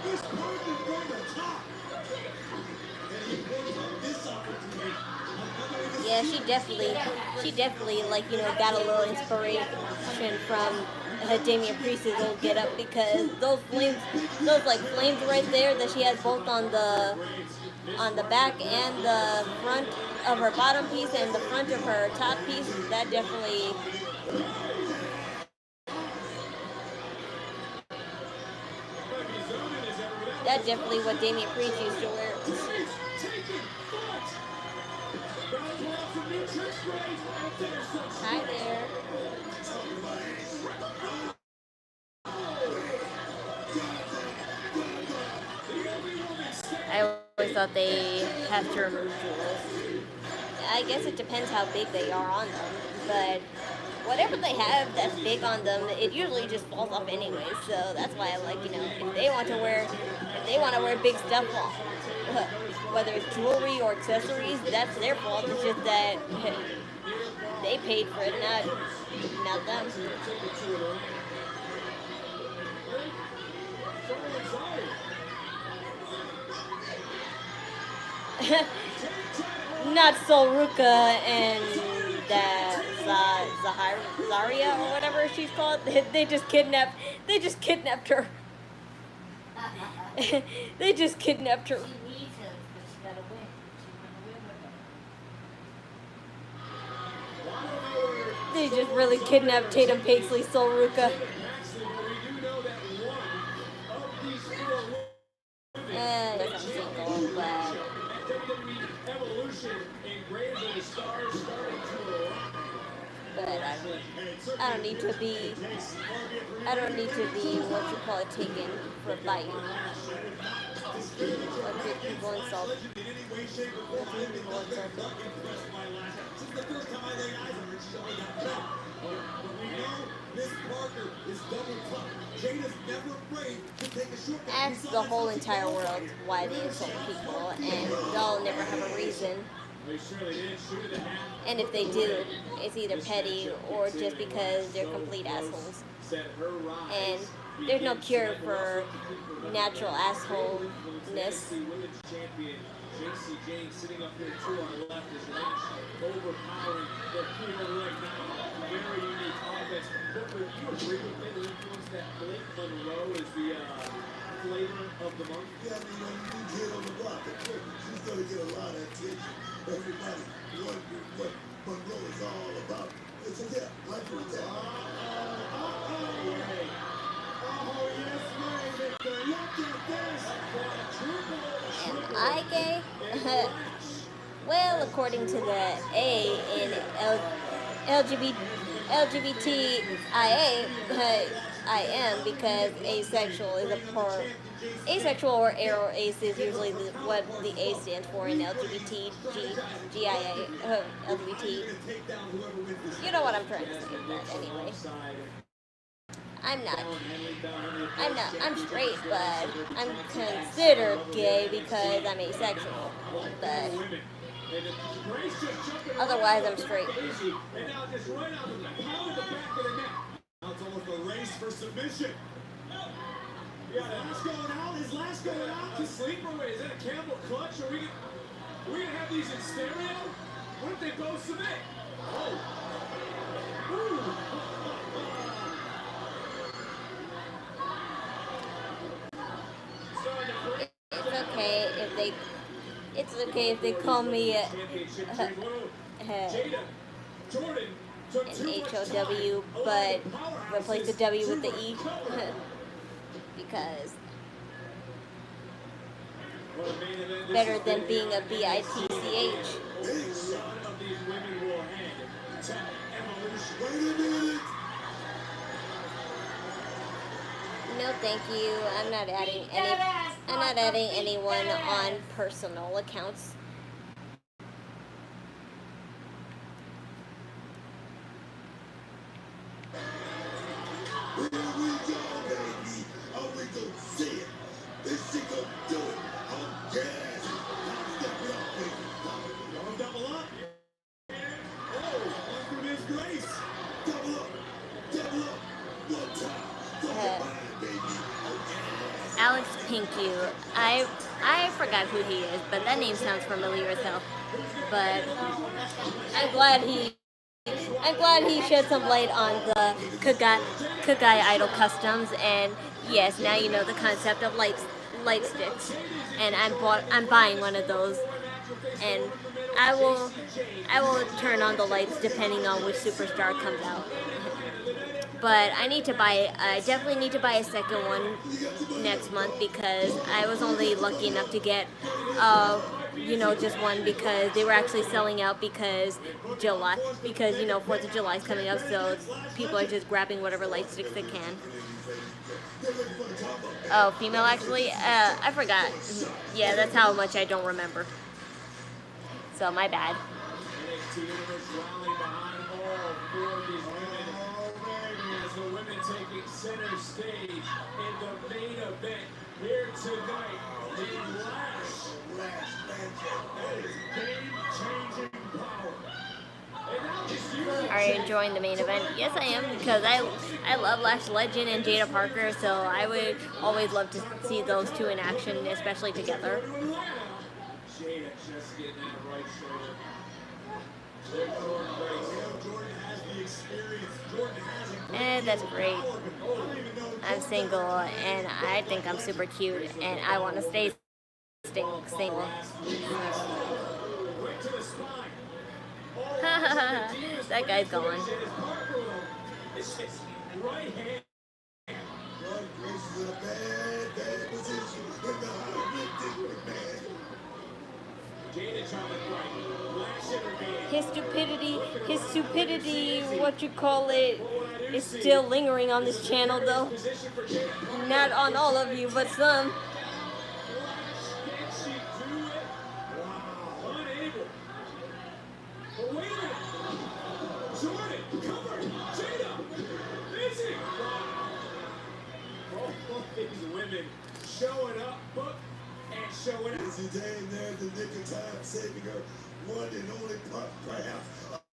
This person from the top. And he works on this opportunity. Yeah, she definitely got a little inspiration from Damian Priest's old get up, because those flames right there that she has both on the back and the front of her bottom piece and the front of her top piece, that definitely what Damian Priest used to wear. Hi there. I always thought they have to remove jewels. I guess it depends how big they are on them, but whatever they have that's big on them, it usually just falls off anyway. So that's why I like, if they want to wear big stuff, whether it's jewelry or accessories, that's their fault. It's just that they paid for it, not them. Not Solruka and Zaria or whatever she's called. They just kidnapped her. They just kidnapped her. They just really kidnapped Tatum Paisley, Solruka. Yes, I'm single, but I don't need to be taken for biting. What did people insult? Ask the whole entire world why they insult people, and they'll never have a reason. And if they do, it's either petty or just because they're complete assholes. And there's no cure for natural assholeness. Sitting up here to our left is overpowering the people right now. Very unique offense. Do you agree with me? The influence that Blake Monroe is the flavor of the month? Yeah, you get on the block. She's going to get a lot of attention. Everybody wondering what Monroe is all about. So yeah, like for example. Am I gay? Well, according to the A in LGBTIA, I am, because asexual is a part. Asexual or ace is usually what the A stands for in LGBTGIA, LGBT. You know what I'm trying to say, but anyway. I'm not. I'm straight, but I'm considered gay because I'm asexual. But otherwise, I'm straight. It's almost a race for submission. Yeah, last going out. Is last going out? A sleeper? Wait, is that a Campbell clutch? Are we gonna have these in stereo? What if they both submit? Oh. Ooh. It's okay if they call me an HOW, but replace the W with the E. Because better than being a BITCH. No, thank you. I'm not adding anyone on personal accounts. Here we go, baby. I'm gonna see it. This shit gonna do it. I'm gas. I'm stepping up, baby. Don't double up. Oh, one for Miss Grace. Double up. Double up. One time. From the mind, baby. Alex Pinky. I forgot who he is, but that name sounds familiar as hell. But I'm glad he shed some light on the Pikay idol customs, and yes, now you know the concept of light sticks, and I'm buying one of those, and I will turn on the lights depending on which superstar comes out. But I definitely need to buy a second one next month, because I was only lucky enough to get just one, because they were actually selling out because 4th of July is coming up, so people are just grabbing whatever light sticks they can. Oh, female actually? I forgot. Yeah, that's how much I don't remember. So, my bad. Taking center stage in the main event here tonight. The Lash. That is game-changing power. Are you enjoying the main event? Yes, I am, because I love Lash Legend and Jada Parker, so I would always love to see those two in action, especially together. Jada just getting that right shoulder. Jordan has the experience. Jordan has That's great. I'm single, and I think I'm super cute, and I want to stay single. That guy's gone. His stupidity, what you call it, is still lingering on this channel, though. Not on all of you, but some. Showing up, book, and showing out. Izzy Jane there at the nick of time, saving her one and only perhaps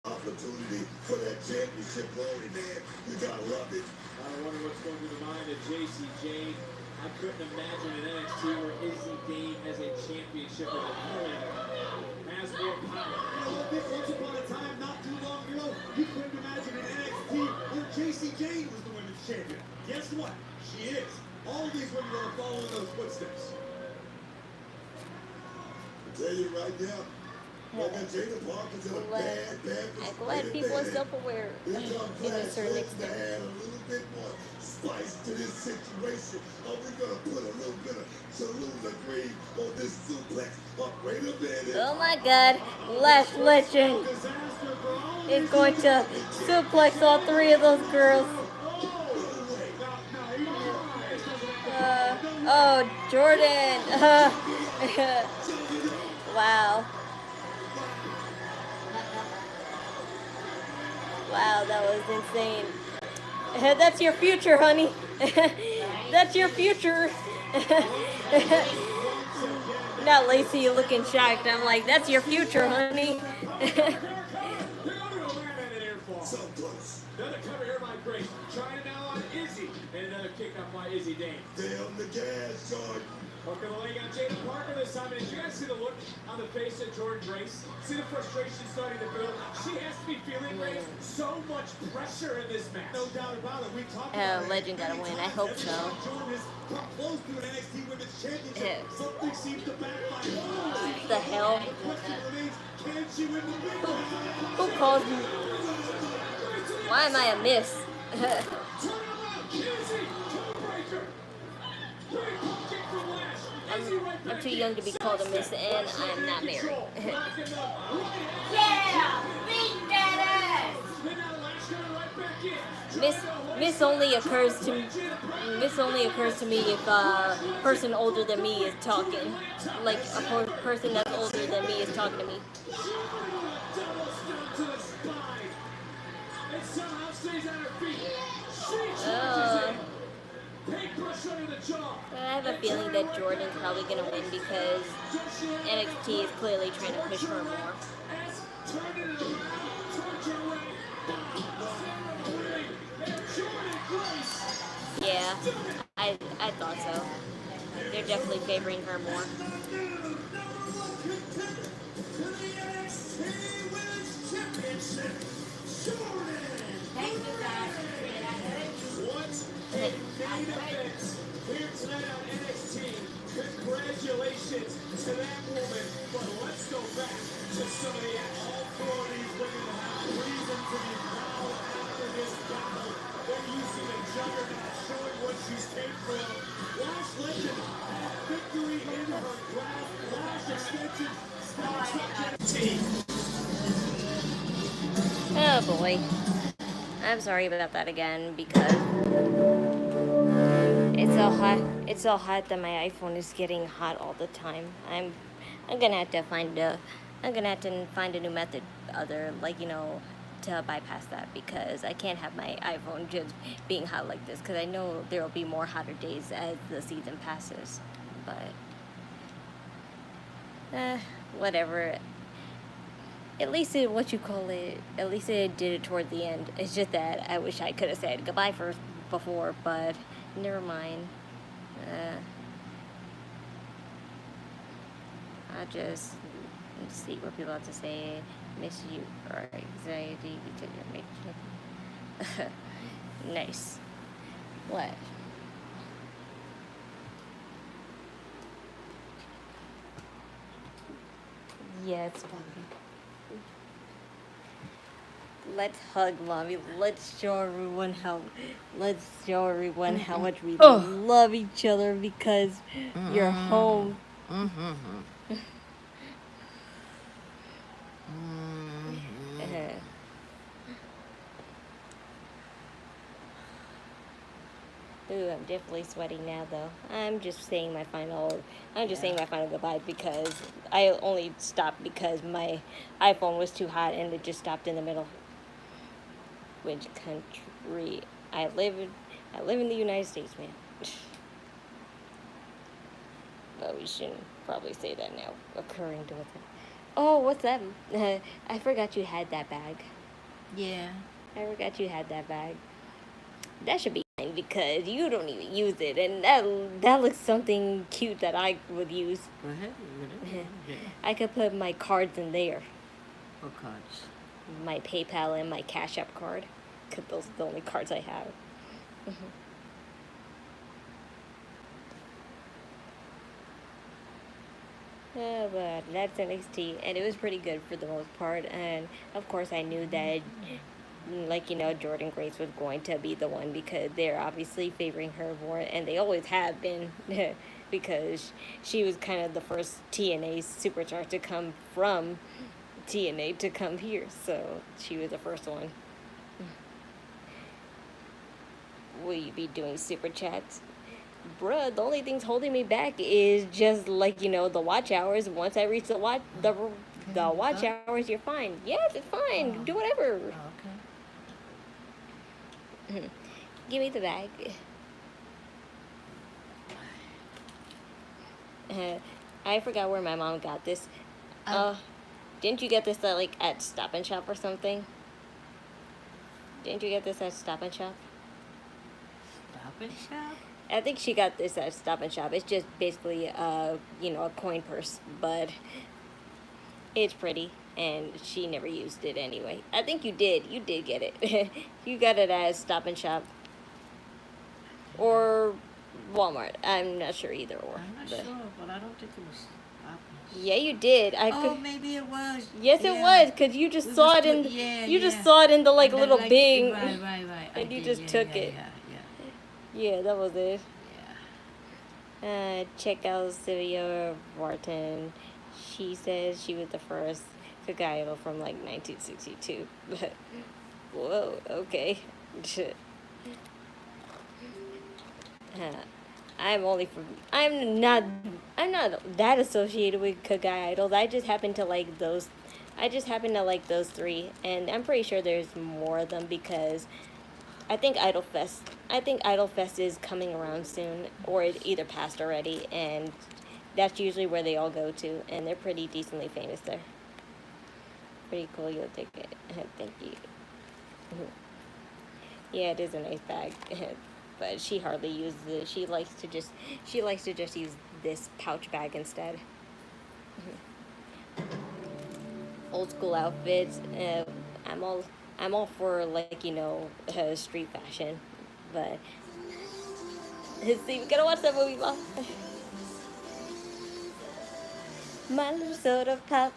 opportunity for that championship glory, man. You gotta love it. I wonder what's going through the mind of JC Jane. I couldn't imagine an NXT where Izzy Jane has a championship of the Helen has more power. You know what, Vic, once upon a time, not too long ago, you couldn't imagine an NXT where JC Jane was the women's champion. Guess what? She is. All these women are following those footsteps. I tell you right now, like Jada Parker's in a bad I'm glad people are self-aware in a certain extent. A little bit more spice to this situation. Are we gonna put a little bit of Cholula green on this suplex? Wait a minute. Oh my God, Lash Legend is going to suplex all three of those girls. Oh, Jordan. Wow. Wow, that was insane. That's your future, honey. That's your future. Not Lacey looking shocked. I'm like, that's your future, honey. Another cover here by Grace. Trying now on Izzy. And another kick up by Izzy Dane. Damn the gas, Jordan. Okay, the leg on Jada Parker this time. And did you guys see the look on the face of Jordan Grace? See the frustration starting to build? She has to be feeling, Grace, so much pressure in this match. No doubt about it. We talked about Legend gotta win. I hope so. Jordan has come close to an NXT Women's Championship. Something seems to backfire. What the hell? The question remains, can she win the big one? Who calls me? Why am I a miss? I'm too young to be called a miss, and I'm not married. Yeah! Beat that ass! Miss only occurs to me if a person older than me is talking. Like a person that's older than me is talking to me. I have a feeling that Jordan's probably gonna win because NXT is clearly trying to push her more. Yeah, I thought so. They're definitely favoring her more. Here tonight on NXT, congratulations to that woman, but let's go back to some of the action. All four of these women have reason to be proud after this battle. They're using the juggernaut, showing what she's capable of. Lash Legend has victory in her grasp. Lash extension starts up NXT. Oh boy. I'm sorry about that again because it's so hot that my iPhone is getting hot all the time. I'm gonna have to find a new method to bypass that because I can't have my iPhone just being hot like this because I know there will be more hotter days as the season passes. But whatever. At least it did it toward the end. It's just that I wish I could have said goodbye before, but never mind. I'll just see what people have to say. Miss you or anxiety because you're making nice. What? Yeah, it's fine. Let's hug mommy. Let's show everyone how much we love each other because you're home. Ooh, I'm definitely sweating now though. I'm just saying my final goodbye because I only stopped because my iPhone was too hot and it just stopped in the middle. Which country I live in the United States, man. But we shouldn't probably say that now. Occurring to it. Oh, what's that? I forgot you had that bag. Yeah. I forgot you had that bag. That should be fine because you don't even use it, and that looks something cute that I would use. Go ahead. I could put my cards in there. What cards? My PayPal and my Cash App card. Because those are the only cards I have. But that's NXT, and it was pretty good for the most part. And of course, I knew that like, you know, Jordan Grace was going to be the one because they're obviously favoring her more, and they always have been because she was kind of the first TNA superstar to come from TNA to come here, so she was the first one. Will you be doing super chats? Bruh, the only thing's holding me back is just, like, you know, the watch hours. Once I reach the watch hours, you're fine. Yes, it's fine. Do whatever. Okay. Give me the bag. I forgot where my mom got this. Didn't you get this like at Stop and Shop or something? Didn't you get this at Stop and Shop? Stop and Shop? I think she got this at Stop and Shop. It's just basically you know, a coin purse, but it's pretty, and she never used it anyway. I think you did. You did get it. You got it at Stop and Shop or Walmart. I'm not sure either or. I'm not sure, but I don't think it was Stop and Shop. Yeah, you did. Maybe it was. Yes, yeah. it was, because you just saw it in. You just saw it in the like And little like, bing. Right. And you just took it. Yeah, that was it. Yeah. Check out Sylvia Wharton. She says she was the first Pikay from like 1962. Whoa, okay. I'm not that associated with Pikay idols. I just happen to like those. I just happen to like those three, and I'm pretty sure there's more of them because I think Idol Fest is coming around soon, or it either passed already, and that's usually where they all go to, and they're pretty decently famous there. Pretty cool. You'll take it. Thank you. Yeah, it is a nice bag. But she hardly uses it. She likes to just use this pouch bag instead. Old school outfits. I'm all for, like, you know, street fashion, but see, we gotta watch that movie, Mom. My little soda pop.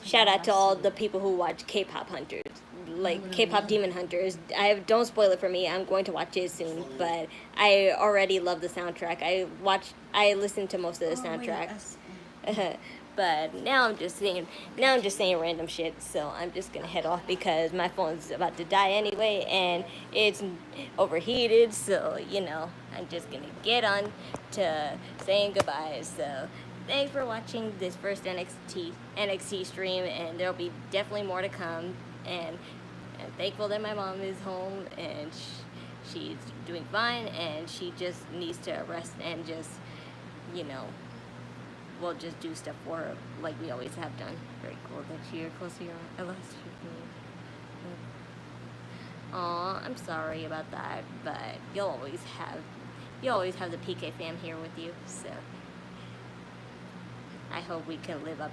Shout out to all the people who watch K-pop Hunters, like K-pop Demon Hunters. Don't spoil it for me. I'm going to watch it soon, but I already love the soundtrack. I listened to most of the soundtrack. But now I'm just saying random shit. So I'm just gonna head off because my phone's about to die anyway, and it's overheated. So, you know, I'm just gonna get on to saying goodbye. So thanks for watching this first NXT stream, and there'll be definitely more to come. And I'm thankful that my mom is home and she's doing fine, and she just needs to rest and just, you know, we'll just do stuff for her like we always have done. Very cool that you're close to your last Aw, I'm sorry about that, but you'll always have the PK fam here with you. So I hope we could live up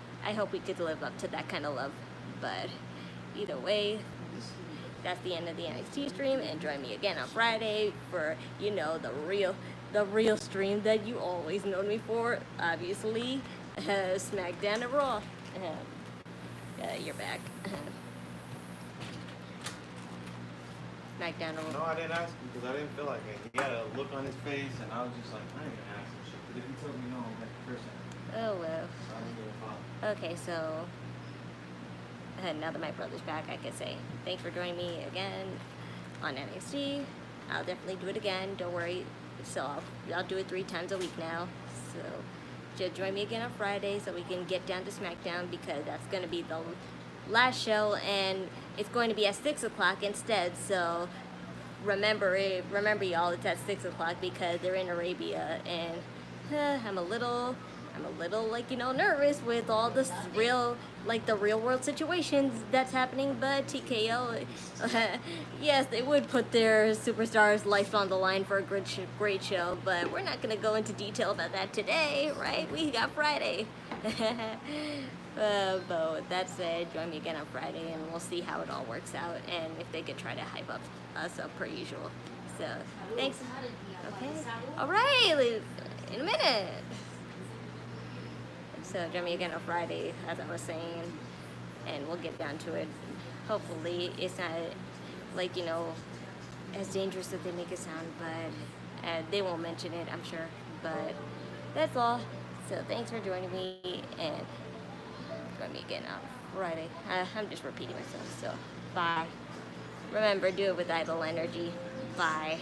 to that kind of love. But either way, that's the end of the NXT stream, and join me again on Friday for, you know, the real stream that you always know me for, obviously, SmackDown and Raw. You're back. SmackDown and Raw. No, I didn't ask him because I didn't feel like it. He had a look on his face, and I was just like, I ain't gonna ask him shit. But if he told me no, I'm like the person. Oh, well. So I didn't give a fuck. Okay, so now that my brother's back, I can say thanks for joining me again on NXT. I'll definitely do it again. Don't worry. So I'll do it 3 times a week now. So just join me again on Friday so we can get down to SmackDown, because that's going to be the last show, and it's going to be at 6 o'clock instead. So remember y'all, it's at 6 o'clock because they're in Arabia, and I'm a little like, you know, nervous with all this the real world situations that's happening. But TKO, yes, they would put their superstars' life on the line for a great show, but we're not gonna go into detail about that today, right? We got Friday. But with that said, join me again on Friday, and we'll see how it all works out, and if they could try to hype up us up per usual. So thanks. Okay. All right. In a minute. So join me again on Friday, as I was saying. and we'll get down to it. Hopefully it's not like, you know, as dangerous as they make it sound, but they won't mention it, I'm sure. But that's all. So thanks for joining me, and join me again on Friday. I'm just repeating myself, so bye. Remember, do it with idle energy. Bye.